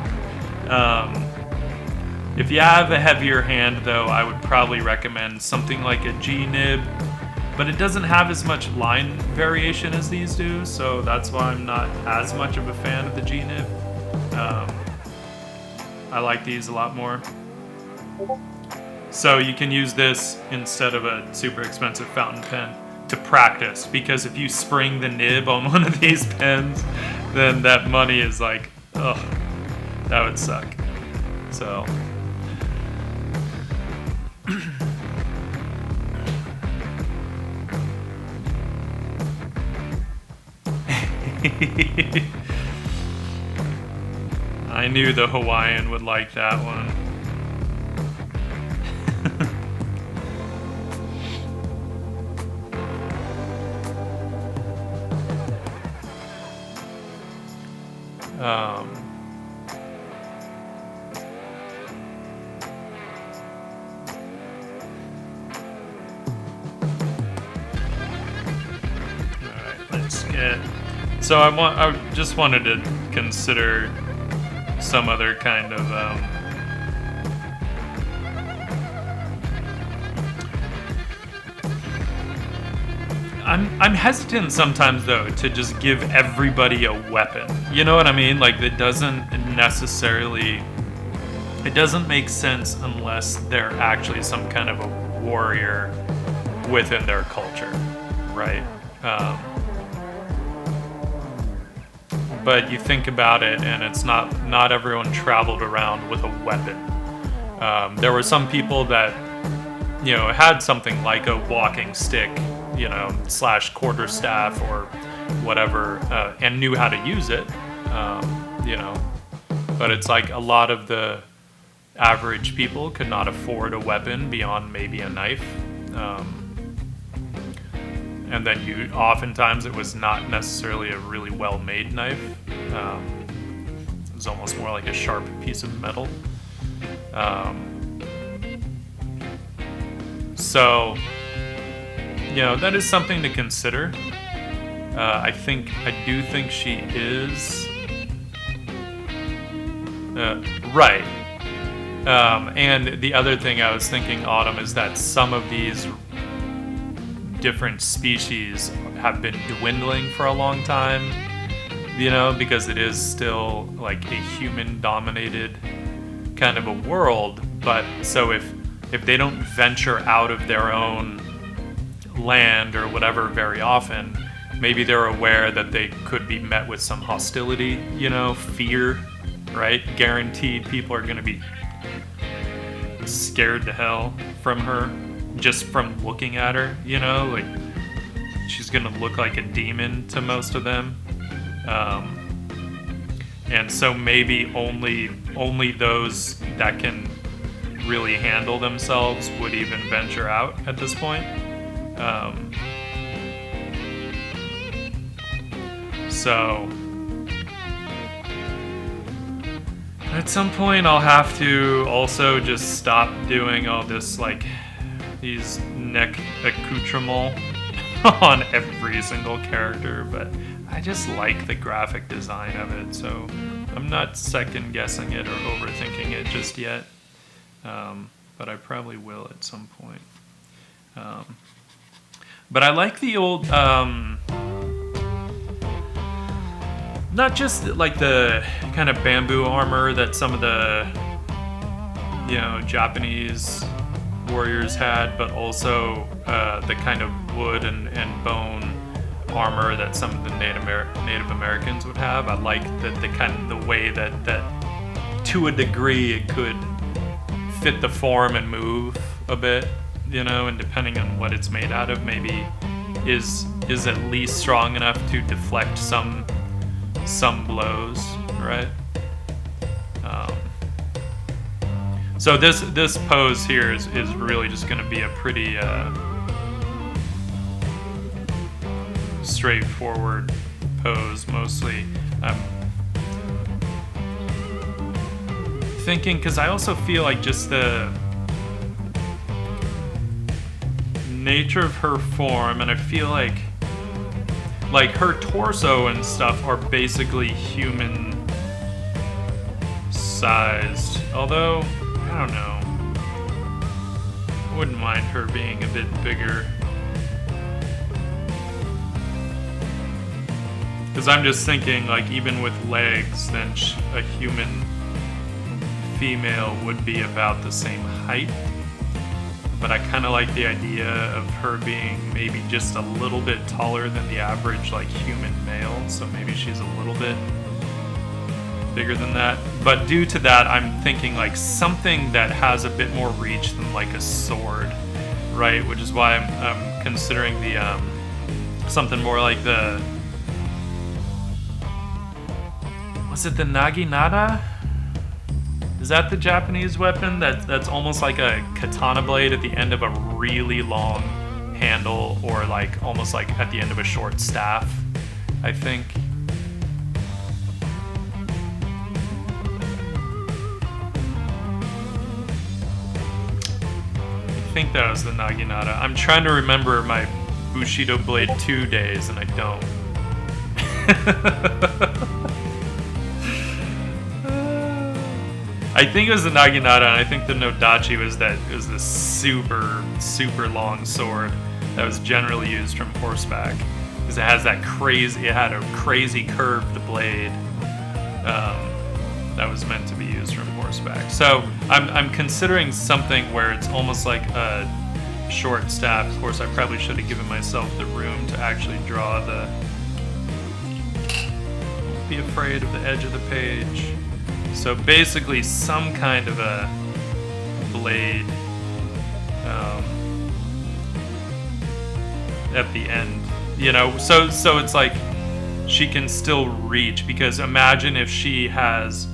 If you have a heavier hand, though, I would probably recommend something like a G nib, but it doesn't have as much line variation as these do, so that's why I'm not as much of a fan of the G nib. I like these a lot more. So you can use this instead of a super expensive fountain pen to practice, because if you spring the nib on one of these pens, then that money is like, ugh, that would suck. So I knew the Hawaiian would like that one. Alright, let's get... So I just wanted to consider some other kind of I'm hesitant sometimes, though, to just give everybody a weapon. You know what I mean? Like, it doesn't make sense unless they're actually some kind of a warrior within their culture, right? But you think about it, and it's not everyone traveled around with a weapon. There were some people that, had something like a walking stick, / quarterstaff or whatever, and knew how to use it, But it's like a lot of the average people could not afford a weapon beyond maybe a knife. And then oftentimes it was not necessarily a really well-made knife. It was almost more like a sharp piece of metal. So, that is something to consider. I do think she is right. And the other thing I was thinking, Autumn, is that some of these different species have been dwindling for a long time, because it is still like a human-dominated kind of a world. But so if they don't venture out of their own land or whatever very often, maybe they're aware that they could be met with some hostility, fear, right? Guaranteed people are going to be scared to hell from her just from looking at her, like she's going to look like a demon to most of them. And so maybe only those that can really handle themselves would even venture out at this point. So at some point I'll have to also just stop doing all this, like, these neck accoutrements on every single character, but I just like the graphic design of it, so I'm not second guessing it or overthinking it just yet. But I probably will at some point. But I like the old, not just like the kind of bamboo armor that some of the, Japanese warriors had, but also the kind of wood and bone armor that some of the Native Americans would have. I like the way that to a degree it could fit the form and move a bit, and depending on what it's made out of, maybe is at least strong enough to deflect some blows, right? So this pose here is really just going to be a pretty straightforward pose mostly. I'm thinking, because I also feel like just the nature of her form, and I feel like her torso and stuff are basically human sized. Although, I don't know. I wouldn't mind her being a bit bigger. Because I'm just thinking, like, even with legs, then a human female would be about the same height. But I kind of like the idea of her being maybe just a little bit taller than the average, like, human male. So maybe she's a little bit bigger than that. But due to that, I'm thinking, like, something that has a bit more reach than, like, a sword, right? Which is why I'm considering the, something more like the... Was it the naginata? Is that the Japanese weapon that's almost like a katana blade at the end of a really long handle, or like almost like at the end of a short staff, I think. I think that was the naginata. I'm trying to remember my Bushido Blade 2 days and I don't. I think it was the naginata, and I think the nodachi was this super, super long sword that was generally used from horseback, because it had a crazy curved blade that was meant to be used from horseback. So I'm considering something where it's almost like a short staff. Of course, I probably should have given myself the room to actually draw the... Don't be afraid of the edge of the page. So basically some kind of a blade at the end, you know, so it's like she can still reach, because imagine if she has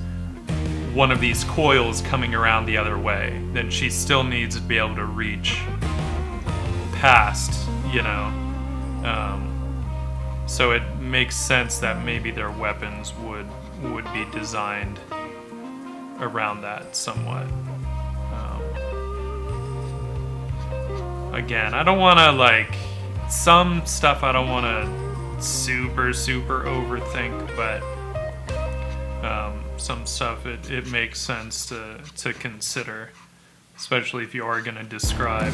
one of these coils coming around the other way, then she still needs to be able to reach past, you know. So it makes sense that maybe their weapons would be designed around that somewhat. Again, I don't want to, like, some stuff I don't want to super overthink, but some stuff it makes sense to consider, especially if you are going to describe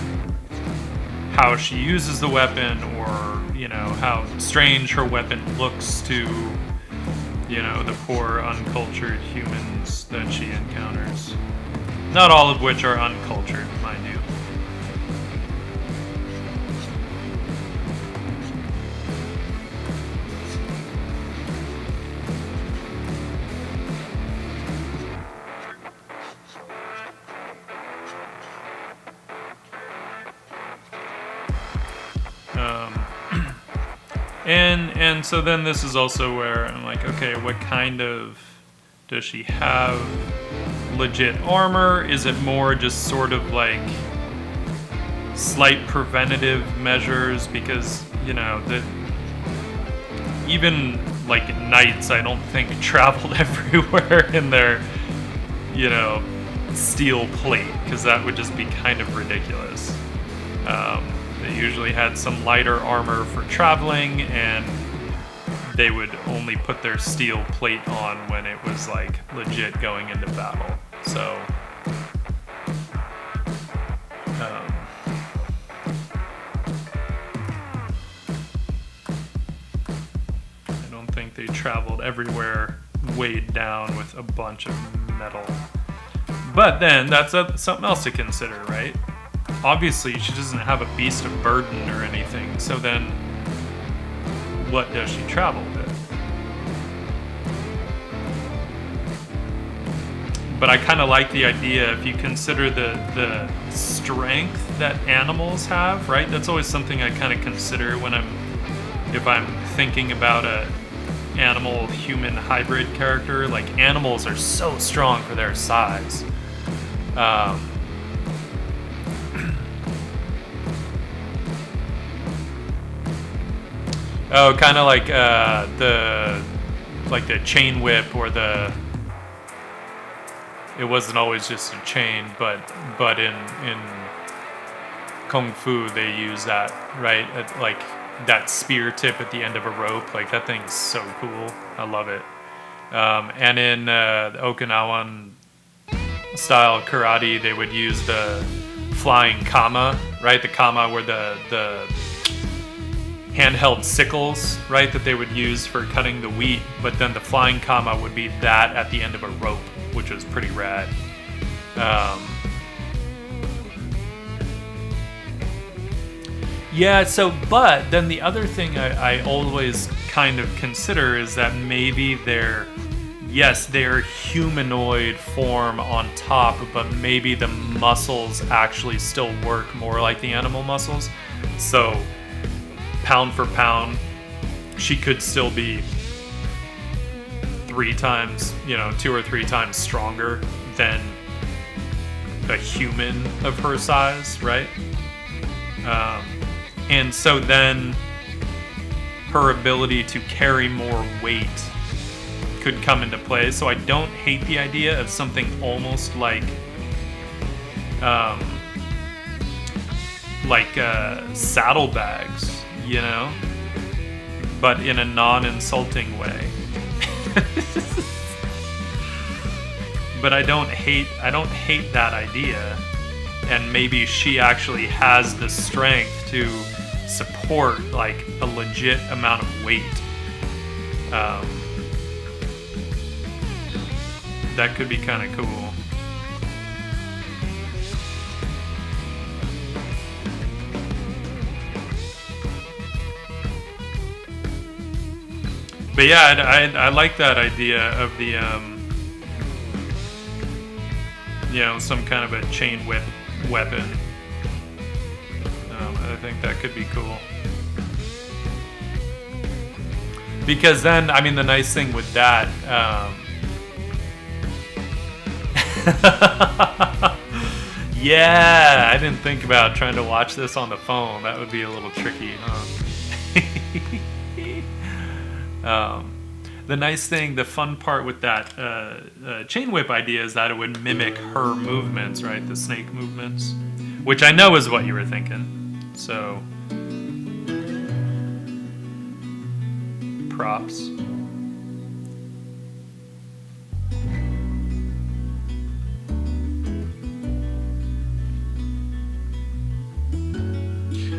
how she uses the weapon, or, you know, how strange her weapon looks to, you know, the poor uncultured humans that she encounters. Not all of which are uncultured, mind you. And so then this is also where I'm like, okay, what kind of... Does she have legit armor? Is it more just sort of like slight preventative measures? Because, you know, even like knights, I don't think traveled everywhere in their, you know, steel plate, because that would just be kind of ridiculous. They usually had some lighter armor for traveling, and they would only put their steel plate on when it was like legit going into battle. So I don't think they traveled everywhere weighed down with a bunch of metal. But then that's something else to consider, right? Obviously she doesn't have a beast of burden or anything, so then what does she travel with? But I kind of like the idea, if you consider the strength that animals have, right? That's always something I kind of consider when if I'm thinking about a animal human hybrid character. Like, animals are so strong for their size. Oh, kind of like the like the chain whip or the. It wasn't always just a chain, but in Kung Fu they use that, right? Like that spear tip at the end of a rope. Like that thing's so cool. I love it. And in the Okinawan style karate, they would use the flying kama, right? The kama were the handheld sickles, right? That they would use for cutting the wheat. But then the flying kama would be that at the end of a rope, which was pretty rad. Yeah, so, but then the other thing I always kind of consider is that maybe they're humanoid form on top, but maybe the muscles actually still work more like the animal muscles. So, pound for pound, she could still be 3 times, 2 or 3 times stronger than a human of her size, right? And so then her ability to carry more weight could come into play. So I don't hate the idea of something almost like saddlebags, but in a non-insulting way. But I don't hate that idea, and maybe she actually has the strength to support like a legit amount of weight. That could be kind of cool. But yeah, I like that idea of the some kind of a chain whip weapon. I think that could be cool. Because then, I mean, the nice thing with that, yeah, I didn't think about trying to watch this on the phone. That would be a little tricky, huh? The nice thing, the fun part with that chain whip idea is that it would mimic her movements, right? The snake movements, which I know is what you were thinking. So, props.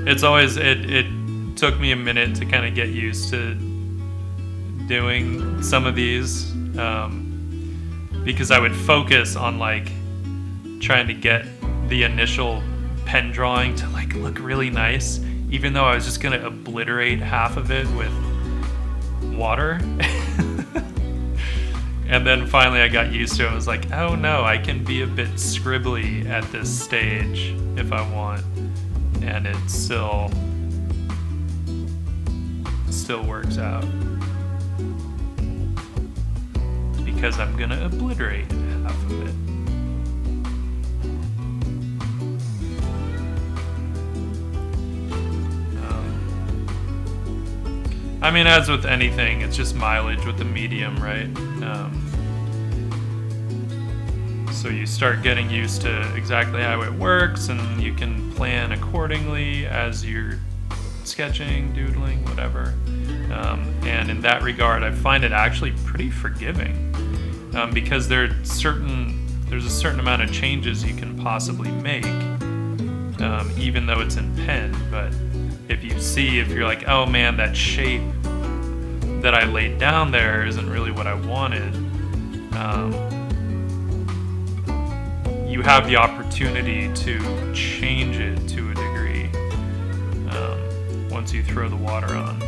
It's always, it took me a minute to kind of get used to doing some of these, because I would focus on like trying to get the initial pen drawing to like look really nice, even though I was just gonna obliterate half of it with water. And then finally I got used to it. I was like, oh no, I can be a bit scribbly at this stage if I want, and it still works out, because I'm gonna obliterate half of it. I mean, as with anything, it's just mileage with the medium, right? So you start getting used to exactly how it works, and you can plan accordingly as you're sketching, doodling, whatever. And in that regard, I find it actually pretty forgiving, because there's a certain amount of changes you can possibly make, even though it's in pen. But if you're like, oh man, that shape that I laid down there isn't really what I wanted, you have the opportunity to change it to a degree once you throw the water on.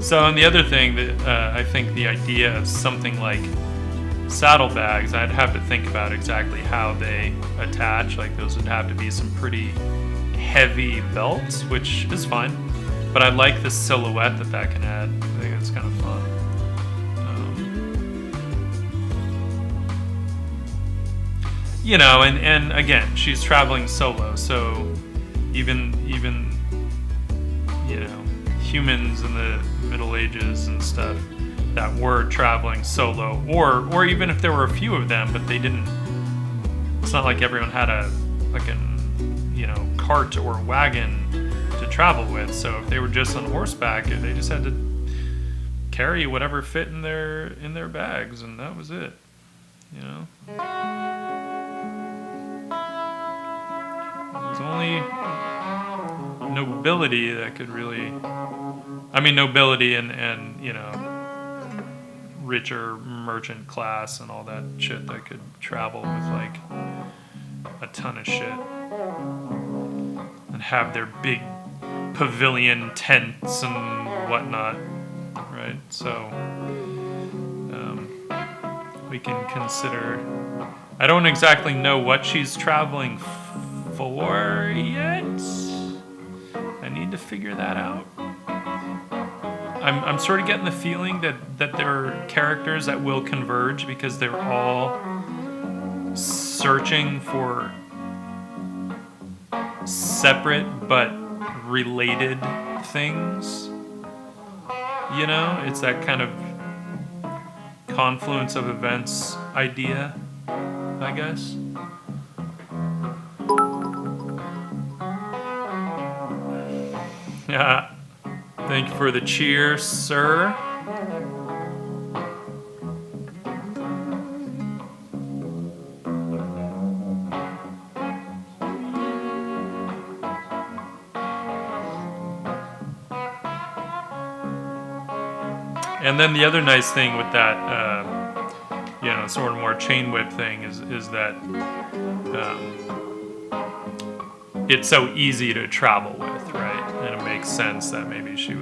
So, and the other thing that I think the idea of something like saddlebags, I'd have to think about exactly how they attach. Like those would have to be some pretty heavy belts, which is fine. But I like the silhouette that can add. I think it's kind of fun. And again, she's traveling solo, so even humans in the Middle Ages and stuff that were traveling solo, or even if there were a few of them, but they didn't. It's not like everyone had a cart or wagon to travel with. So if they were just on horseback, they just had to carry whatever fit in their bags, and that was it. You know, it was only nobility that could really. I mean, nobility and richer merchant class and all that shit that could travel with like a ton of shit and have their big pavilion tents and whatnot, right? So we can consider. I don't exactly know what she's traveling for yet. I need to figure that out. I'm sort of getting the feeling that there are characters that will converge because they're all searching for separate but related things. You know, it's that kind of confluence of events idea, I guess. Yeah. Thank you for the cheer, sir. And then the other nice thing with that, sort of more chain whip thing is that it's so easy to travel with, right? And it makes sense that maybe she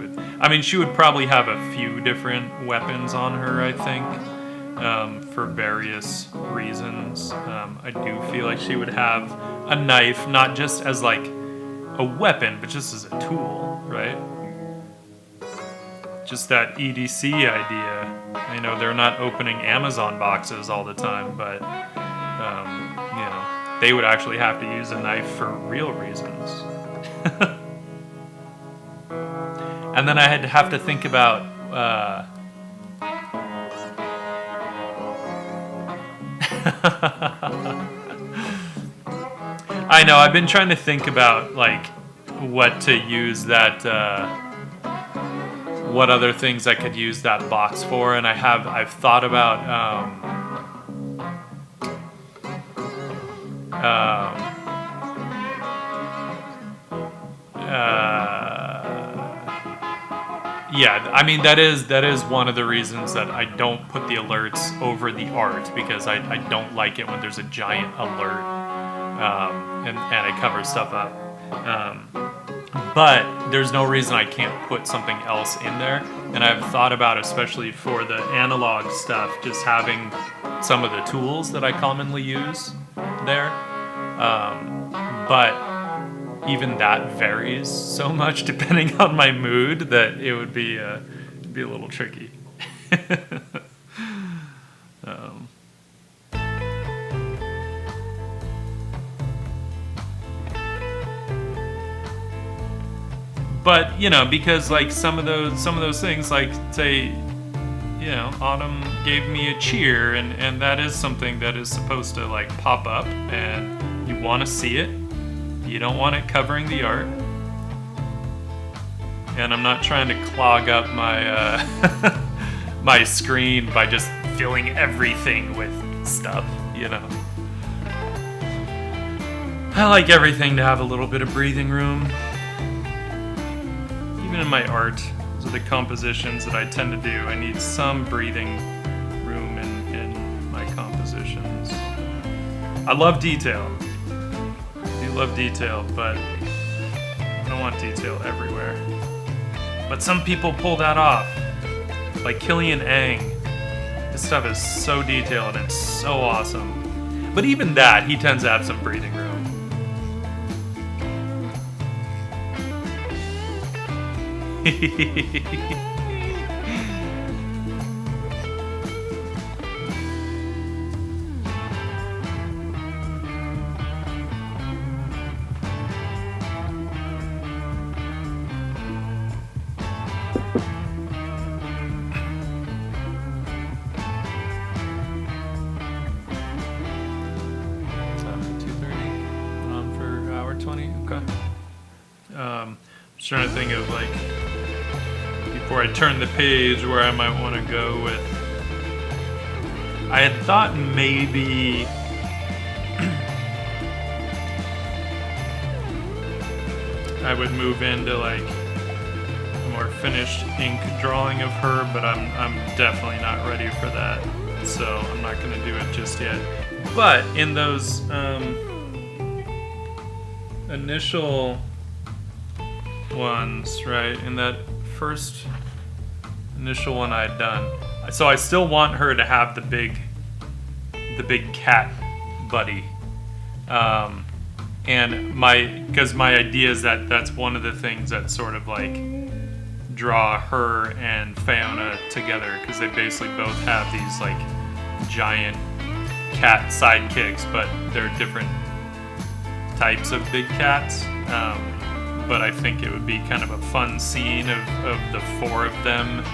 would probably have a few different weapons on her, I think, for various reasons. I do feel like she would have a knife, not just as like a weapon, but just as a tool, right? Just that EDC idea. I know they're not opening Amazon boxes all the time, but they would actually have to use a knife for real reasons. And then I had to have to think about I know, I've been trying to think about like what to use that what other things I could use that box for, and I've thought about yeah, I mean that is one of the reasons that I don't put the alerts over the art, because I don't like it when there's a giant alert and it covers stuff up. But there's no reason I can't put something else in there. And I've thought about, especially for the analog stuff, just having some of the tools that I commonly use there. But even that varies so much depending on my mood that it would be a little tricky. But because like some of those things, like say, Autumn gave me a cheer, and that is something that is supposed to like pop up, and you want to see it. You don't want it covering the art. And I'm not trying to clog up my my screen by just filling everything with stuff. I like everything to have a little bit of breathing room. Even in my art, those are the compositions that I tend to do. I need some breathing room in my compositions. I love detail. I do love detail, but I don't want detail everywhere. But some people pull that off. Like Killian Ang. This stuff is so detailed and it's so awesome. But even that, he tends to have some breathing room. 20. Okay. Just trying to think of like before I turn the page where I might want to go with. I had thought maybe I would move into like a more finished ink drawing of her, but I'm definitely not ready for that, so I'm not going to do it just yet. But in those initial ones, right, in that first initial one I'd done, so I still want her to have the big cat buddy, and because my idea is that that's one of the things that sort of like draw her and Fiona together, because they basically both have these like giant cat sidekicks, but they're different types of big cats. But I think it would be kind of a fun scene of the four of them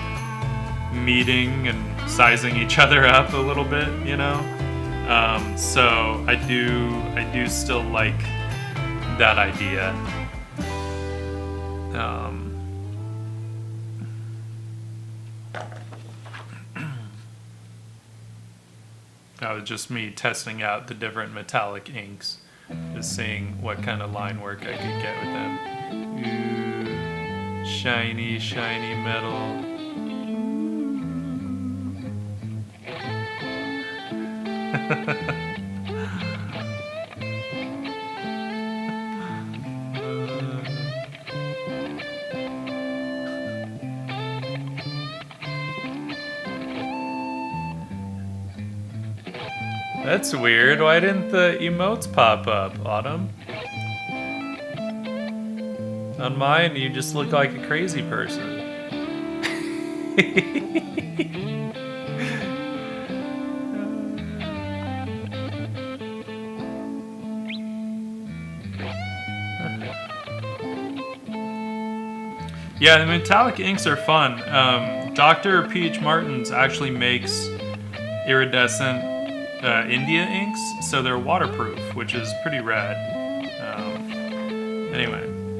meeting and sizing each other up a little bit, you know. So I do still like that idea. That was just me testing out the different metallic inks, just seeing what kind of line work I could get with them. Ooh, shiny, shiny metal. That's weird. Why didn't the emotes pop up, Autumn? On mine, you just look like a crazy person. Yeah, the metallic inks are fun. Dr. P.H. Martins actually makes iridescent India inks, so they're waterproof, which is pretty rad.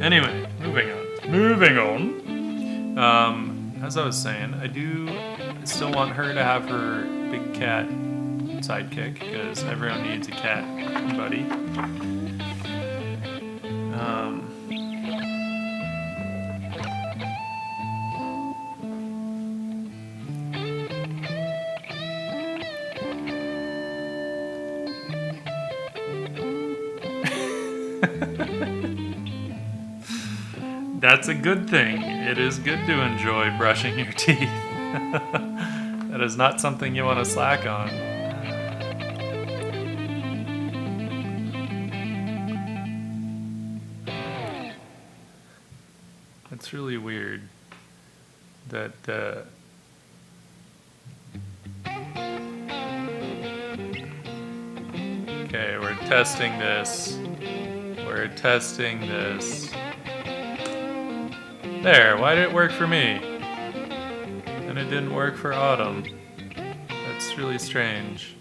Anyway, moving on. As I was saying, I still want her to have her big cat sidekick, because everyone needs a cat buddy. That's a good thing. It is good to enjoy brushing your teeth. That is not something you want to slack on. It's really weird that okay, we're testing this. There, why did it work for me? And it didn't work for Autumn. That's really strange.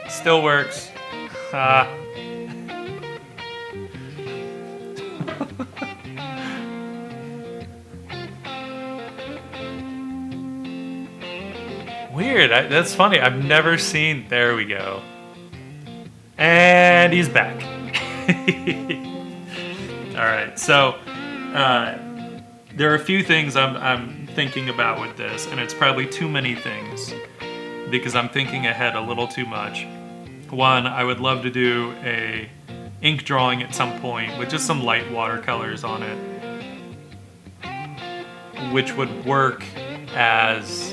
Still works. Weird. That's funny. I've never seen. There we go. And he's back. All right. So there are a few things I'm thinking about with this, and it's probably too many things because I'm thinking ahead a little too much. One, I would love to do a ink drawing at some point with just some light watercolors on it, which would work as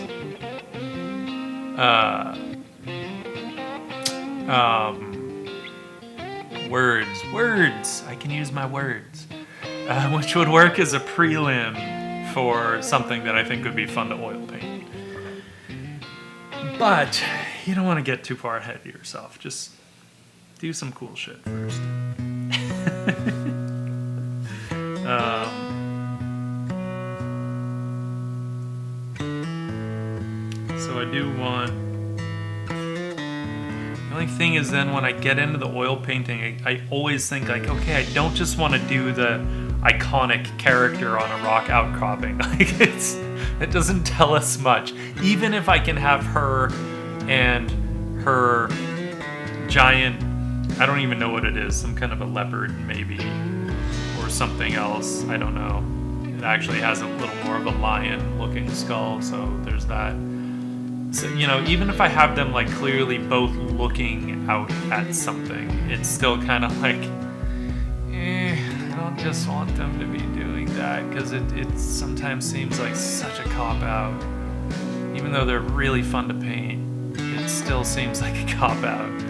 words. I can use my words. Which would work as a prelim for something that I think would be fun to oil paint. But you don't want to get too far ahead of yourself. Just do some cool shit first. So I do want... The only thing is then when I get into the oil painting, I always think like, okay, I don't just want to do the iconic character on a rock outcropping. Like it doesn't tell us much. Even if I can have her and her giant, I don't even know what it is, some kind of a leopard maybe, or something else, I don't know. It actually has a little more of a lion looking skull, so there's that. So, you know, even if I have them like clearly both looking out at something, it's still kind of like, I don't just want them to be doing that, because it sometimes seems like such a cop-out. Even though they're really fun to paint, it still seems like a cop-out.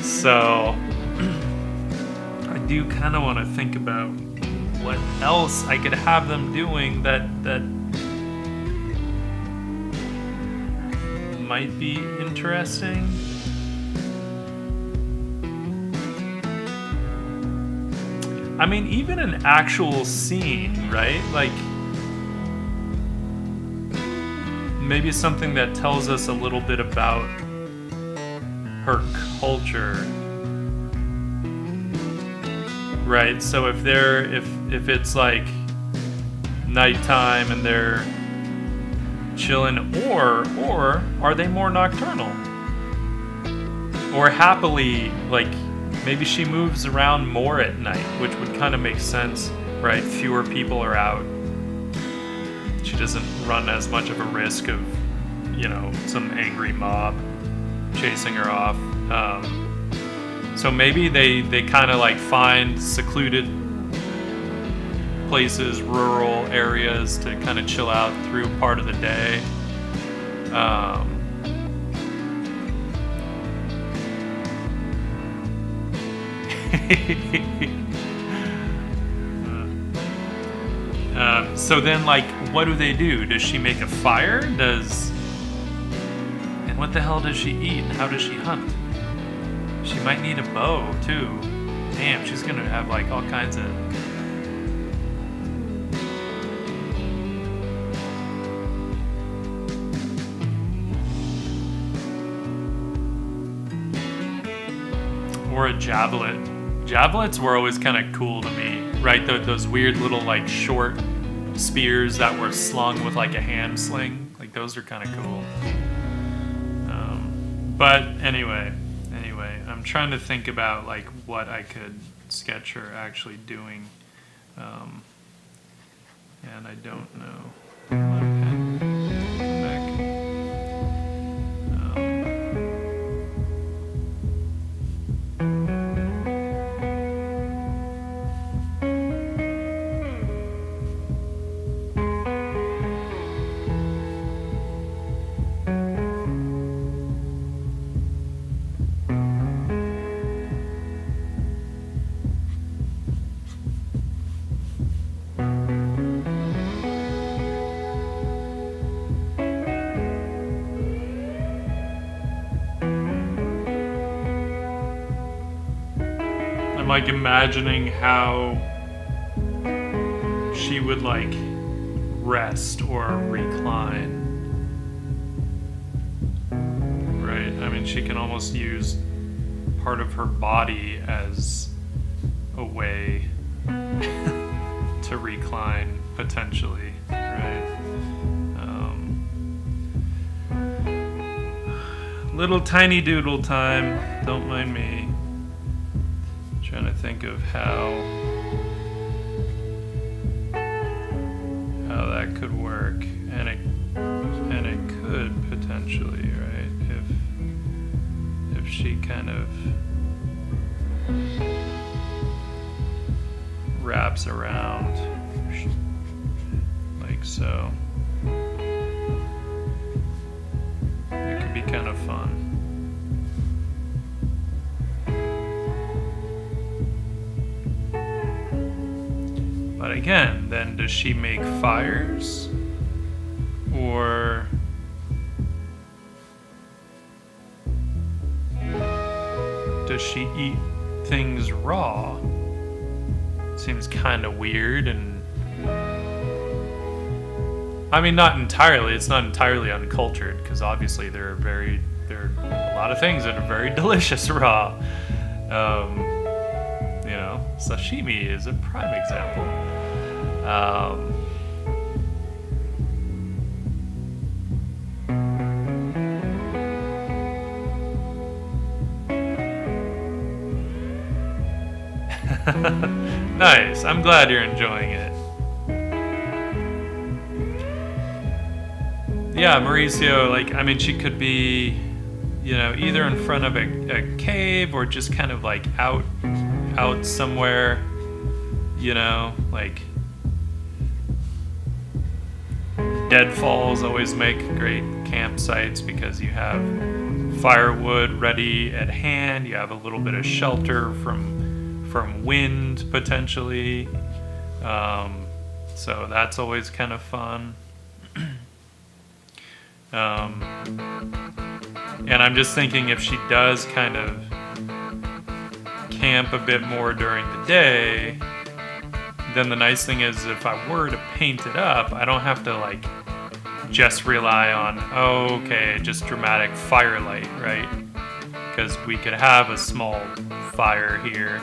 So I do kind of want to think about what else I could have them doing that might be interesting. I mean, even an actual scene, right? Like, maybe something that tells us a little bit about her culture, right? So if it's like nighttime and they're chilling, or are they more nocturnal? Or happily, like, maybe she moves around more at night, which would kind of make sense, right? Fewer people are out. She doesn't run as much of a risk of, you know, some angry mob chasing her off. So maybe they kind of like find secluded places, rural areas to kind of chill out through part of the day. So then, like, what do they do? Does she make a fire? And what the hell does she eat? And how does she hunt? She might need a bow too. Damn, she's gonna have like all kinds of... Or a javelin. Javelins were always kind of cool to me, right? Those weird little like short spears that were slung with like a hand sling. Like those are kind of cool. But anyway, I'm trying to think about like what I could sketch her actually doing. And I don't know. Like imagining how she would like rest or recline, right? I mean, she can almost use part of her body as a way to recline potentially, right? Little tiny doodle time, don't mind me. Trying to think of how that could work, and it could potentially, right? If she kind of wraps around like so, it could be kind of fun. But again, then does she make fires? Or does she eat things raw? Seems kind of weird, and I mean, not entirely. It's not entirely uncultured, because obviously there are a lot of things that are very delicious raw. Sashimi is a prime example. Nice. I'm glad you're enjoying it. Yeah, Mauricio, she could be, either in front of a cave or just kind of like out somewhere, deadfalls always make great campsites because you have firewood ready at hand, you have a little bit of shelter from wind potentially, so that's always kind of fun. And I'm just thinking, if she does kind of camp a bit more during the day, then the nice thing is, if I were to paint it up, I don't have to just rely on just dramatic firelight, right? Because we could have a small fire here,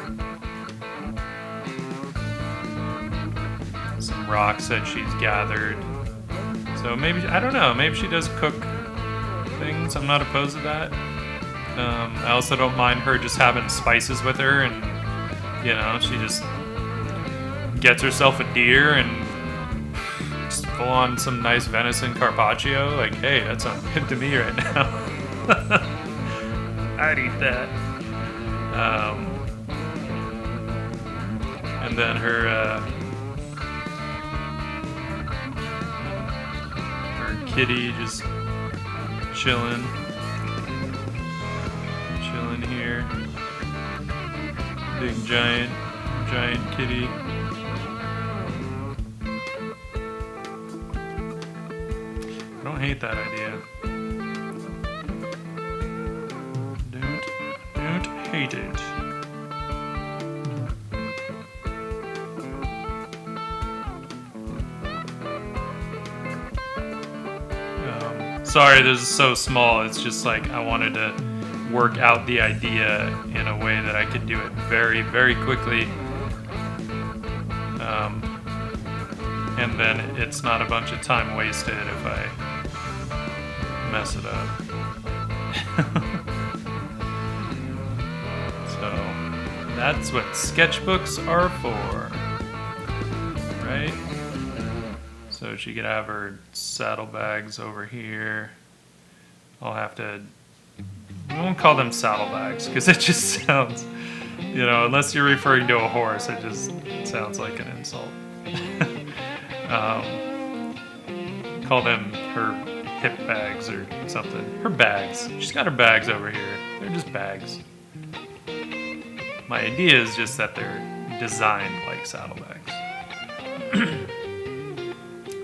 some rocks that she's gathered. So maybe, I don't know, maybe she does cook things. I'm not opposed to that. I also don't mind her just having spices with her, and she just gets herself a deer and just full on some nice venison carpaccio. Hey, that sounds good to me right now. I'd eat that. And then her kitty just chilling here. Big giant kitty. I don't hate that idea. Don't hate it. Sorry, this is so small. It's just I wanted to work out the idea in a way that I could do it very, very quickly. And then it's not a bunch of time wasted if I mess it up. So that's what sketchbooks are for, right? So she could have her saddlebags over here. I'll have to... I won't call them saddlebags, because it just sounds... unless you're referring to a horse, it just sounds like an insult. Call them her hip bags or something. Her bags. She's got her bags over here. They're just bags. My idea is just that they're designed like saddlebags.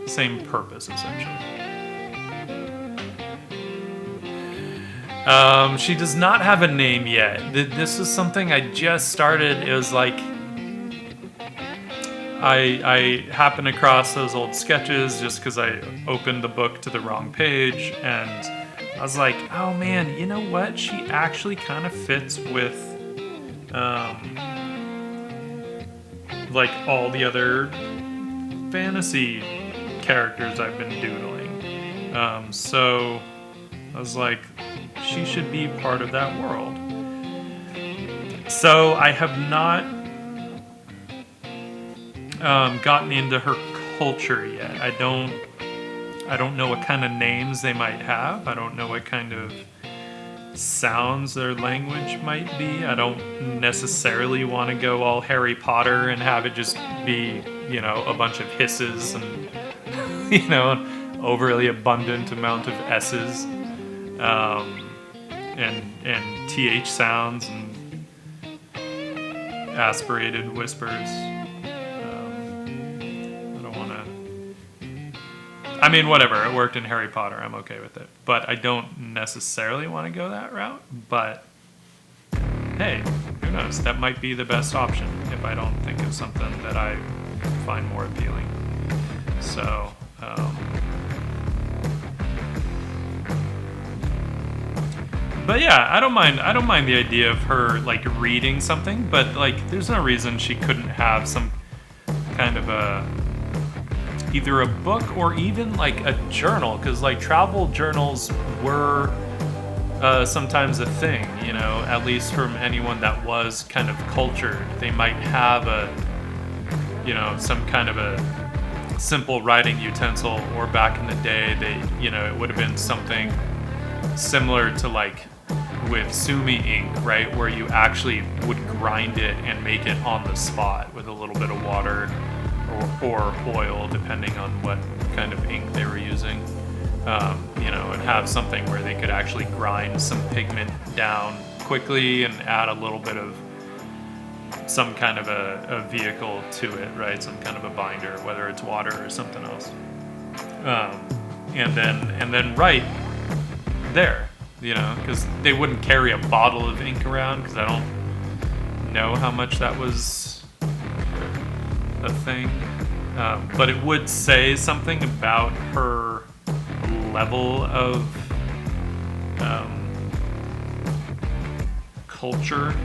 Same purpose, essentially. She does not have a name yet. This is something I just started. It was I happened across those old sketches just because I opened the book to the wrong page, and I was like, oh man, you know what? She actually kind of fits with all the other fantasy characters I've been doodling. So I was like, she should be part of that world. So I have not gotten into her culture yet. I don't know what kind of names they might have. I don't know what kind of sounds their language might be. I don't necessarily want to go all Harry Potter and have it just be, a bunch of hisses and, an overly abundant amount of S's, and TH sounds and aspirated whispers. I mean, whatever. It worked in Harry Potter. I'm okay with it. But I don't necessarily want to go that route. But hey, who knows? That might be the best option if I don't think of something that I find more appealing. So, but yeah, I don't mind the idea of her like reading something, but like there's no reason she couldn't have some kind of either a book or even like a journal, because like travel journals were sometimes a thing, at least from anyone that was kind of cultured. They might have some kind of a simple writing utensil, or back in the day, it would have been something similar to like with Sumi ink, right, where you actually would grind it and make it on the spot with a little bit of water or oil, depending on what kind of ink they were using. And have something where they could actually grind some pigment down quickly and add a little bit of some kind of a vehicle to it, right? Some kind of a binder, whether it's water or something else. And then write there, because they wouldn't carry a bottle of ink around, because I don't know how much that was a thing. But it would say something about her level of culturing,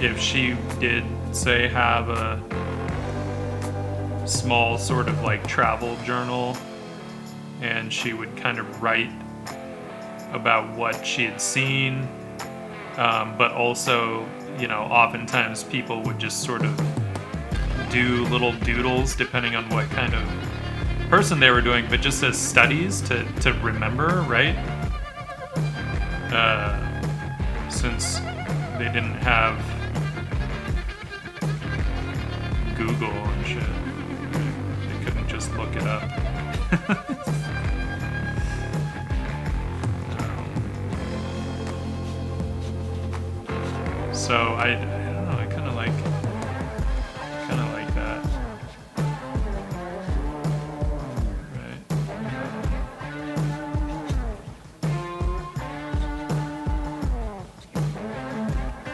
if she did, say, have a small sort of like travel journal, and she would kind of write about what she had seen, but also, oftentimes people would just sort of do little doodles depending on what kind of person they were doing, but just as studies to remember, right? Since they didn't have Google and shit, they couldn't just look it up. So I don't know, I kind of like that.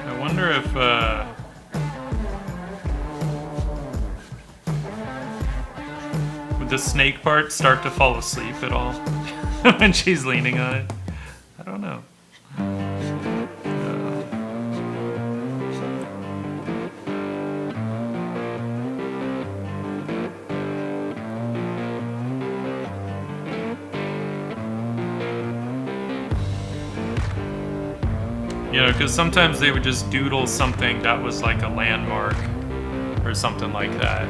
I wonder if would the snake part start to fall asleep at all when she's leaning on it? I don't know. Because sometimes they would just doodle something that was like a landmark or something like that.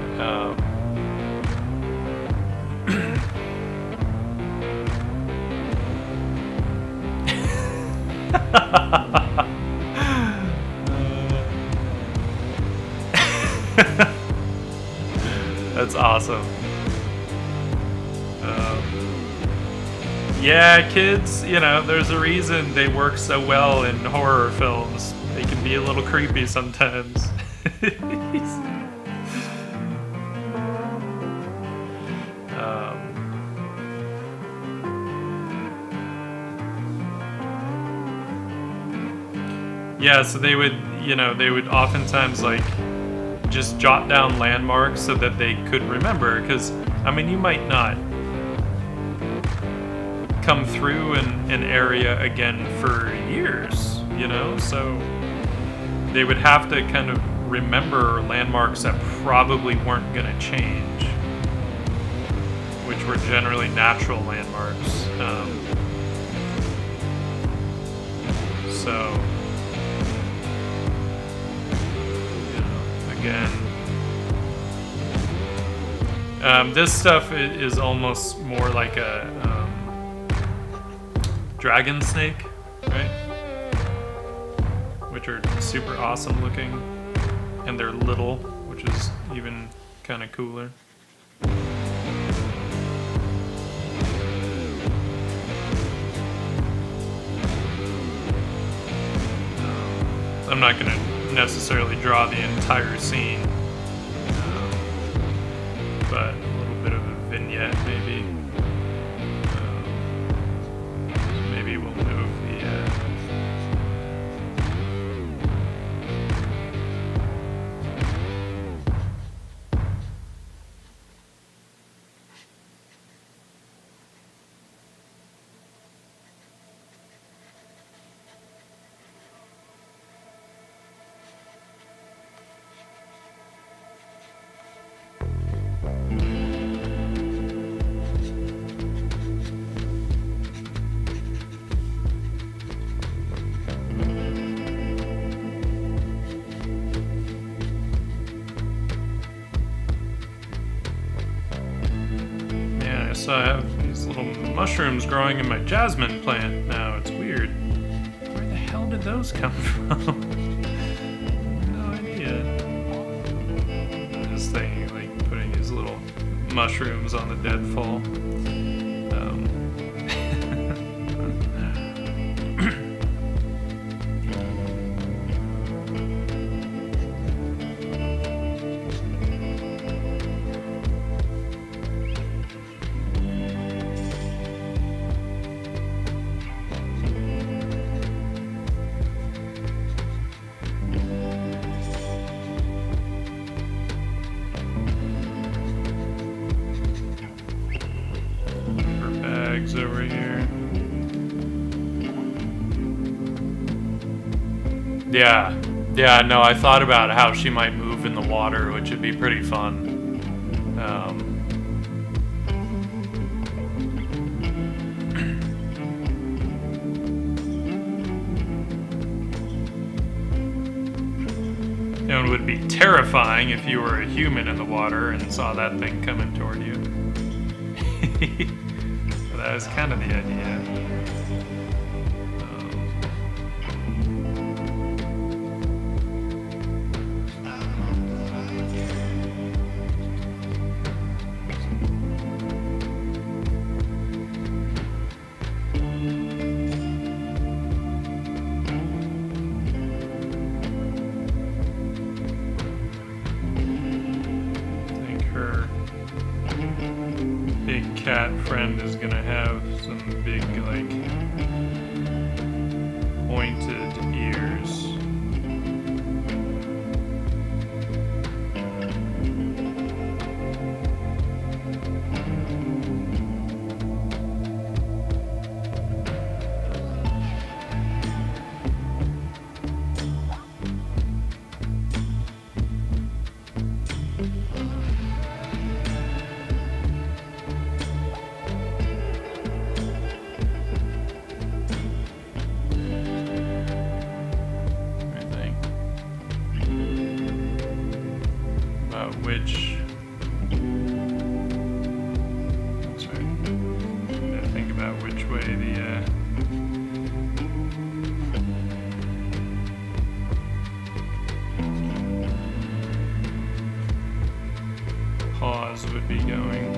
That's awesome. Yeah, kids, there's a reason they work so well in horror films. They can be a little creepy sometimes. Yeah, so they would oftentimes like just jot down landmarks so that they could remember, because you might not come through an area again for years, so they would have to kind of remember landmarks that probably weren't going to change, which were generally natural landmarks. So again, this stuff is almost more like a dragon snake, right? Which are super awesome looking, and they're little, which is even kind of cooler. I'm not going to necessarily draw the entire scene, but a little bit of a vignette maybe. Maybe we'll move the So I have these little mushrooms growing in my jasmine plant now. It's weird. Where the hell did those come from? No idea. I'm just thinking, like, putting these little mushrooms on the deadfall. Over here. Yeah, no, I thought about how she might move in the water, which would be pretty fun. It would be terrifying if you were a human in the water and saw that thing coming toward you. That was kind of the idea. I think her big cat friend is gonna have some big, like, pointed ears. Which, sorry, I think about which way the paws would be going.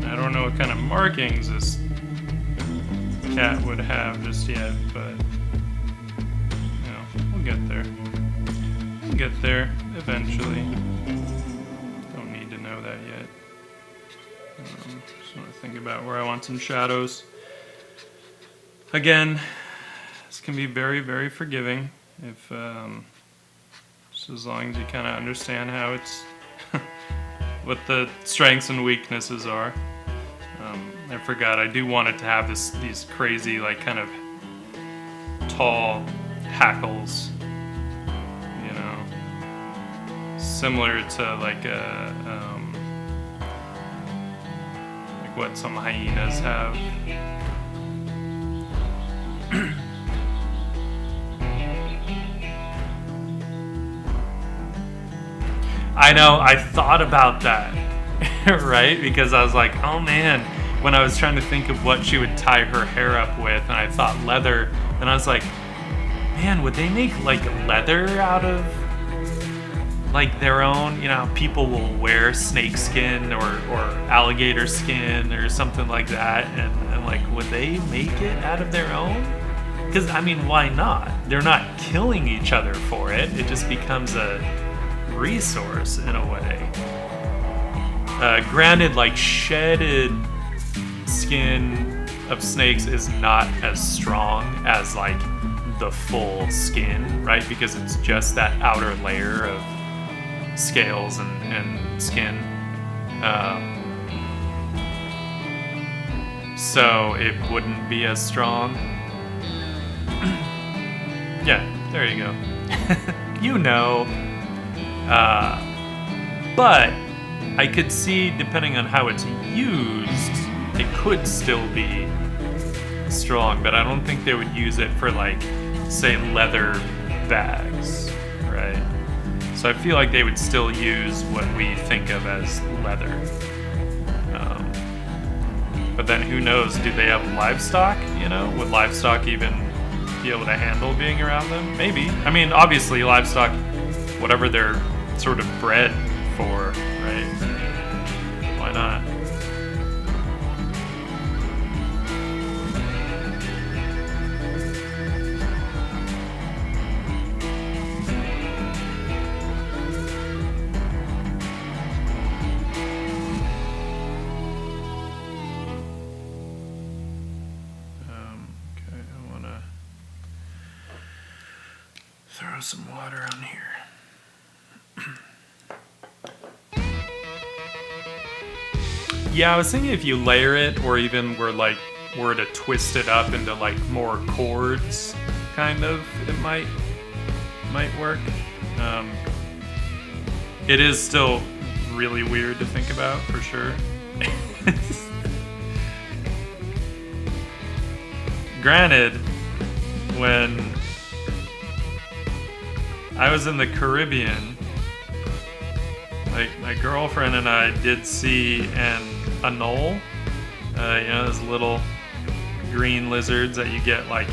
I don't know what kind of markings this cat would have just yet, but you know, we'll get there. We'll get there eventually. Don't need to know that yet. Just want to think about where I want some shadows. Again, this can be very, very forgiving if just as long as you kind of understand how it's what the strengths and weaknesses are. I forgot. I do want it to have these crazy, like, kind of tall hackles, you know, similar to like like what some hyenas have. I know, I thought about that, right? Because I was like, oh man, when I was trying to think of what she would tie her hair up with, and I thought leather, and I was like, man, would they make like leather out of like their own? You know, how people will wear snake skin or alligator skin or something like that, and like, would they make it out of their own? Because, I mean, why not? They're not killing each other for it. It just becomes a resource in a way. Granted, like, shedded skin of snakes is not as strong as like the full skin, right? Because it's just that outer layer of scales and skin. So it wouldn't be as strong. Yeah, there you go. You know. But I could see, depending on how it's used, it could still be strong, but I don't think they would use it for, like, say, leather bags, right? So I feel like they would still use what we think of as leather. But then who knows? Do they have livestock? You know, would livestock even be able to handle being around them? Maybe. I mean, obviously, livestock, whatever they're sort of bred for, right? Why not? Okay, I want to throw some water on here. Yeah, I was thinking if you layer it, or even were to twist it up into like more chords, kind of, it might work. It is still really weird to think about, for sure. Granted, when I was in the Caribbean, like, my girlfriend and I did see an anole. You know, those little green lizards that you get like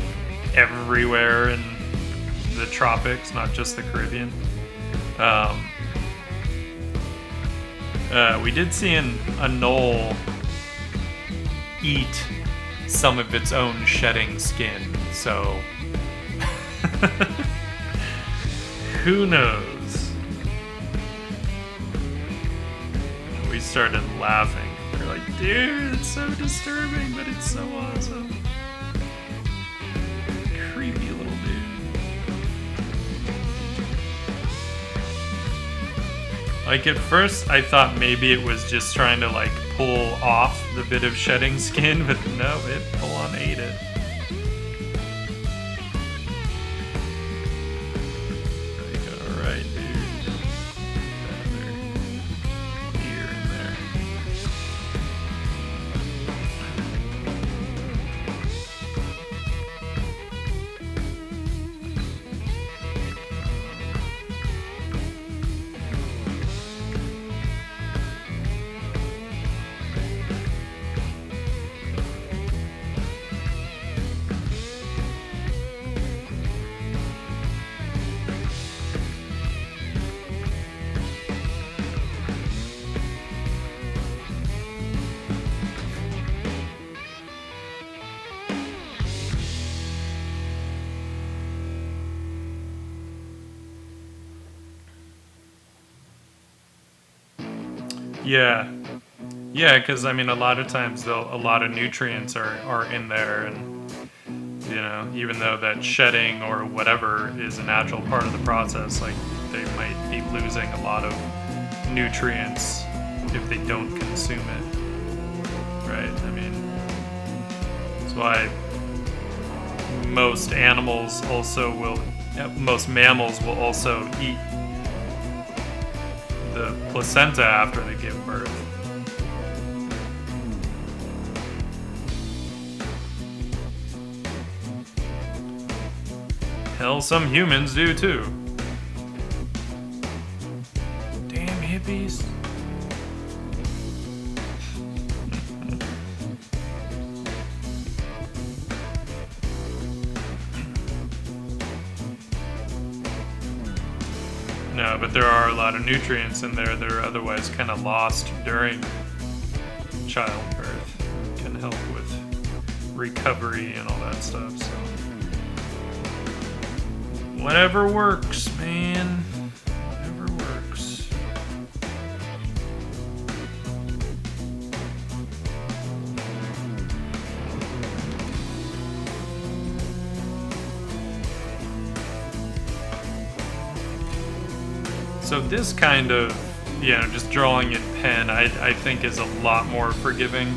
everywhere in the tropics, not just the Caribbean. We did see an anole eat some of its own shedding skin, so who knows? We started laughing. We're like, dude, it's so disturbing, but it's so awesome. Creepy little dude. Like, at first I thought maybe it was just trying to like pull off the bit of shedding skin, but no, it full on ate it. Like, alright, dude. Feather here and there. Yeah. Yeah, because I mean, a lot of times a lot of nutrients are in there, and you know, even though that shedding or whatever is a natural part of the process, like, they might be losing a lot of nutrients if they don't consume it, right? That's why most mammals will also eat the placenta after they give birth. Hell, some humans do too. Damn hippies. No, but there are a lot of nutrients in there that are otherwise kind of lost during childbirth. It can help with recovery and all that stuff, so. Whatever works, man. Whatever works. So this kind of, just drawing in pen, I think is a lot more forgiving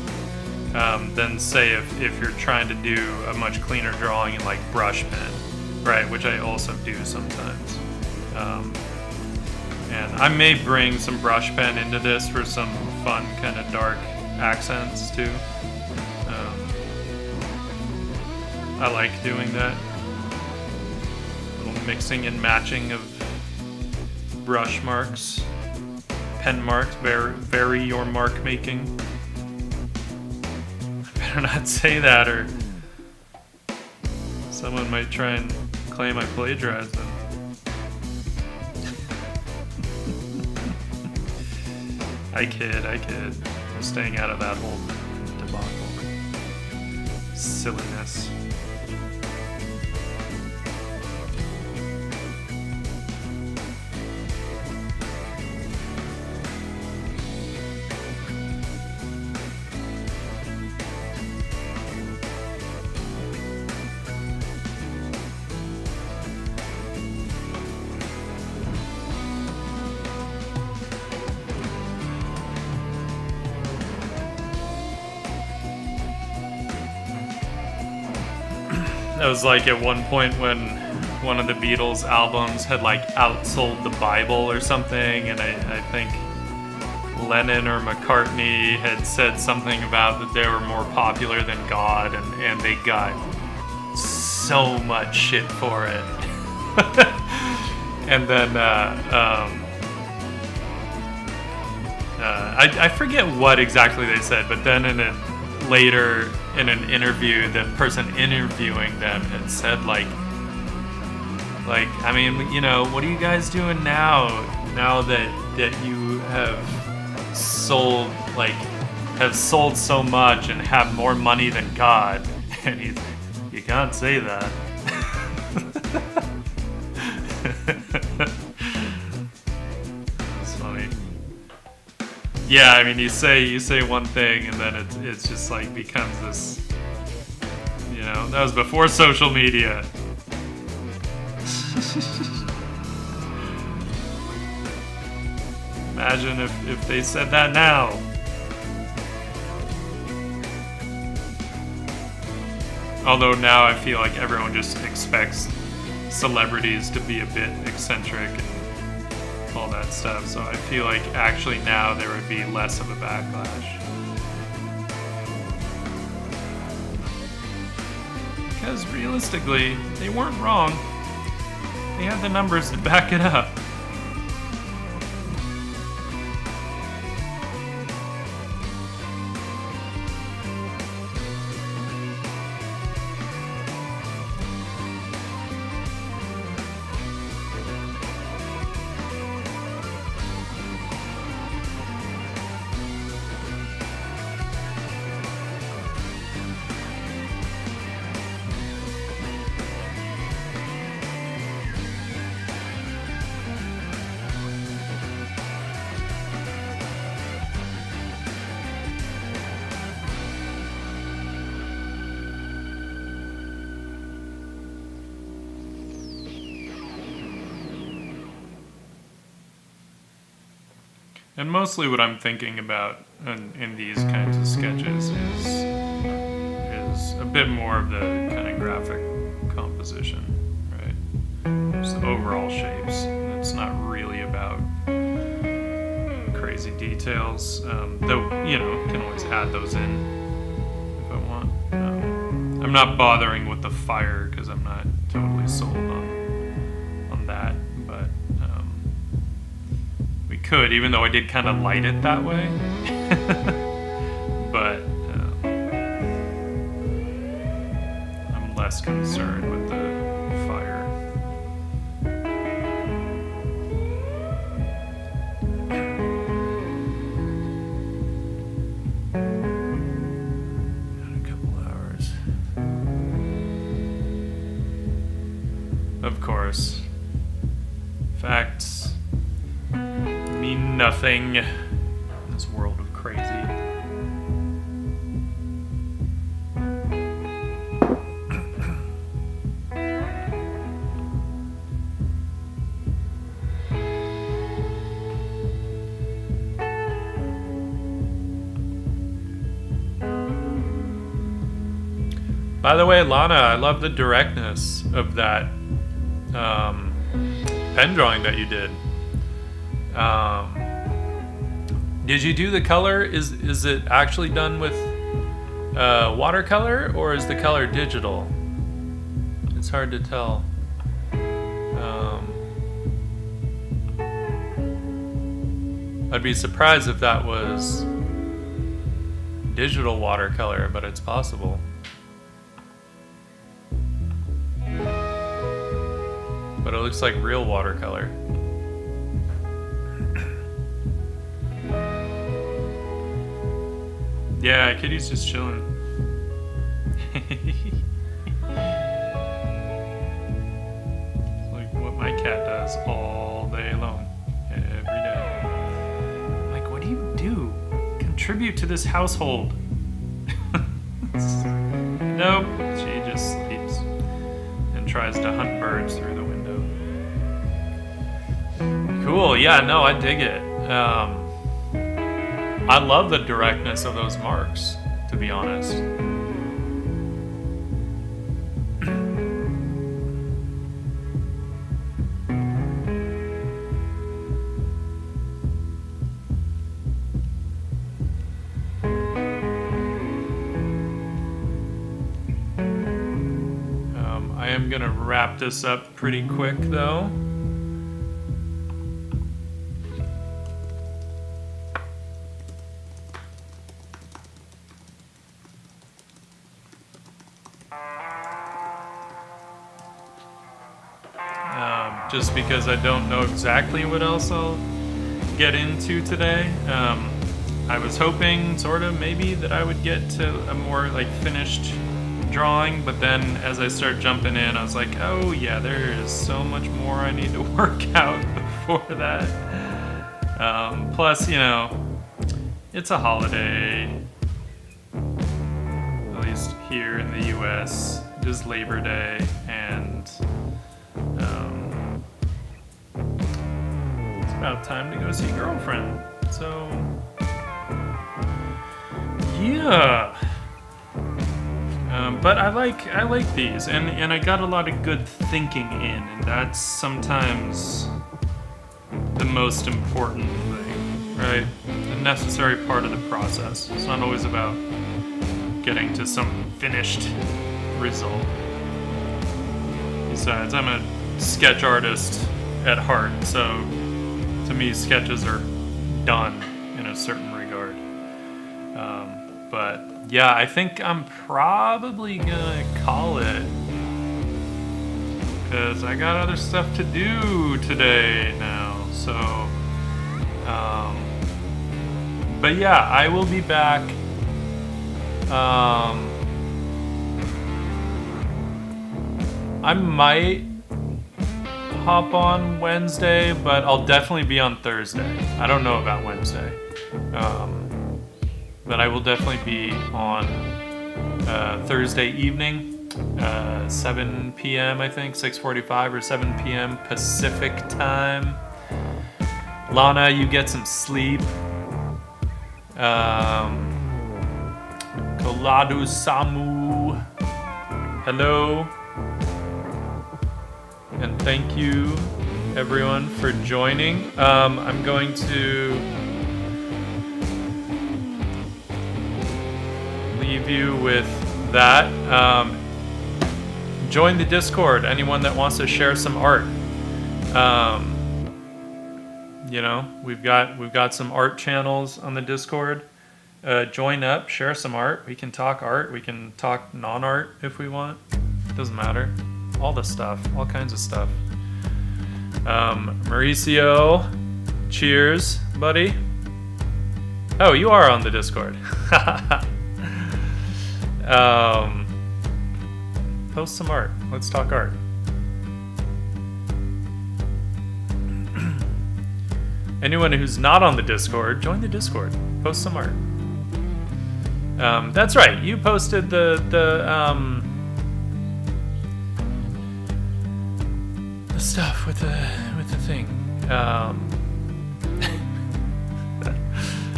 than, say, if you're trying to do a much cleaner drawing in like brush pen, right? Which I also do sometimes. And I may bring some brush pen into this for some fun kind of dark accents too. I like doing that. A little mixing and matching of brush marks, pen marks, vary your mark making. I better not say that, or someone might try and claim I plagiarized them. I kid. I'm staying out of that whole debacle. Silliness. That was like at one point when one of the Beatles albums had like outsold the Bible or something, and I think Lennon or McCartney had said something about that they were more popular than God, and they got so much shit for it. And then I forget what exactly they said, but then later in an interview, the person interviewing them had said like, I mean, what are you guys doing now that you have sold so much and have more money than God? And you can't say that. That's funny. Yeah, I mean, you say one thing, and then it's just like becomes this. That was before social media. Imagine if they said that now. Although now I feel like everyone just expects celebrities to be a bit eccentric and all that stuff, so I feel like actually now there would be less of a backlash. Because realistically, they weren't wrong. They had the numbers to back it up. And mostly what I'm thinking about in these kinds of sketches is bit more of the kind of graphic composition, right? Just the overall shapes. It's not really about crazy details, though, can always add those in if I want. I'm not bothering with the fire because I'm not totally sold on that, but we could, even though I did kind of light it that way. But I'm less concerned with the fire. Of course, facts mean nothing in this world of crazy. By the way, Lana, I love the directness of that pen drawing that you did. Did you do the color? Is it actually done with watercolor, or is the color digital? It's hard to tell. I'd be surprised if that was digital watercolor, but it's possible. But it looks like real watercolor. Yeah, Kitty's just chilling. It's like what my cat does all day long, every day. I'm like, what do you do? Contribute to this household. Nope, she just sleeps and tries to hunt birds through the window. Cool, yeah, no, I dig it. I love the directness of those marks, to be honest. I am gonna wrap this up pretty quick, though. Just because I don't know exactly what else I'll get into today. I was hoping, sort of, maybe that I would get to a more finished drawing, but then as I start jumping in, I was like, oh yeah, there is so much more I need to work out before that. Plus, it's a holiday, at least here in the US. It is Labor Day, and it's about time to go see girlfriend. So, yeah. But I like these, and I got a lot of good thinking in, and that's sometimes the most important thing, right? The necessary part of the process. It's not always about getting to some finished result. Besides, I'm a sketch artist at heart, so to me, sketches are done in a certain regard. But yeah, I think I'm probably gonna call it, because I got other stuff to do today now. So, but yeah, I will be back. I might hop on Wednesday, but I'll definitely be on Thursday. I don't know about Wednesday. But I will definitely be on Thursday evening, 7 p.m. I think, 6:45 or 7 p.m. Pacific time. Lana, you get some sleep. Koladu Samu, hello. And thank you, everyone, for joining. I'm going to leave you with that. Join the Discord. Anyone that wants to share some art. We've got some art channels on the Discord. Join up, share some art. We can talk art. We can talk non-art if we want. Doesn't matter. All the stuff, all kinds of stuff. Mauricio, cheers, buddy. Oh, you are on the Discord. Post some art. Let's talk art. Anyone who's not on the Discord, join the Discord. Post some art. That's right. You posted the stuff with the thing.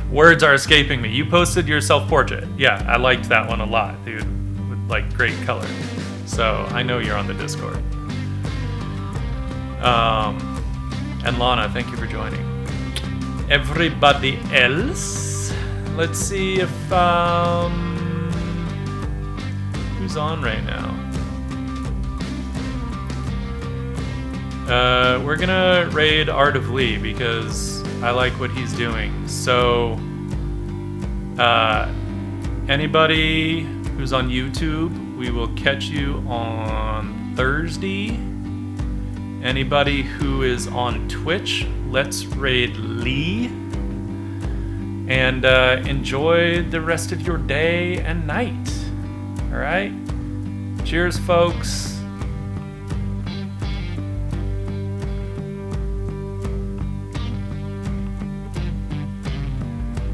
Words are escaping me. You posted your self-portrait. Yeah, I liked that one a lot, dude. With like great color. So I know you're on the Discord. And Lana, thank you for joining. Everybody else, let's see if who's on right now. We're gonna raid Art of Lee because I like what he's doing. So anybody who's on YouTube, we will catch you on Thursday. Anybody who is on Twitch, let's raid Lee. And enjoy the rest of your day and night. All right? Cheers, folks.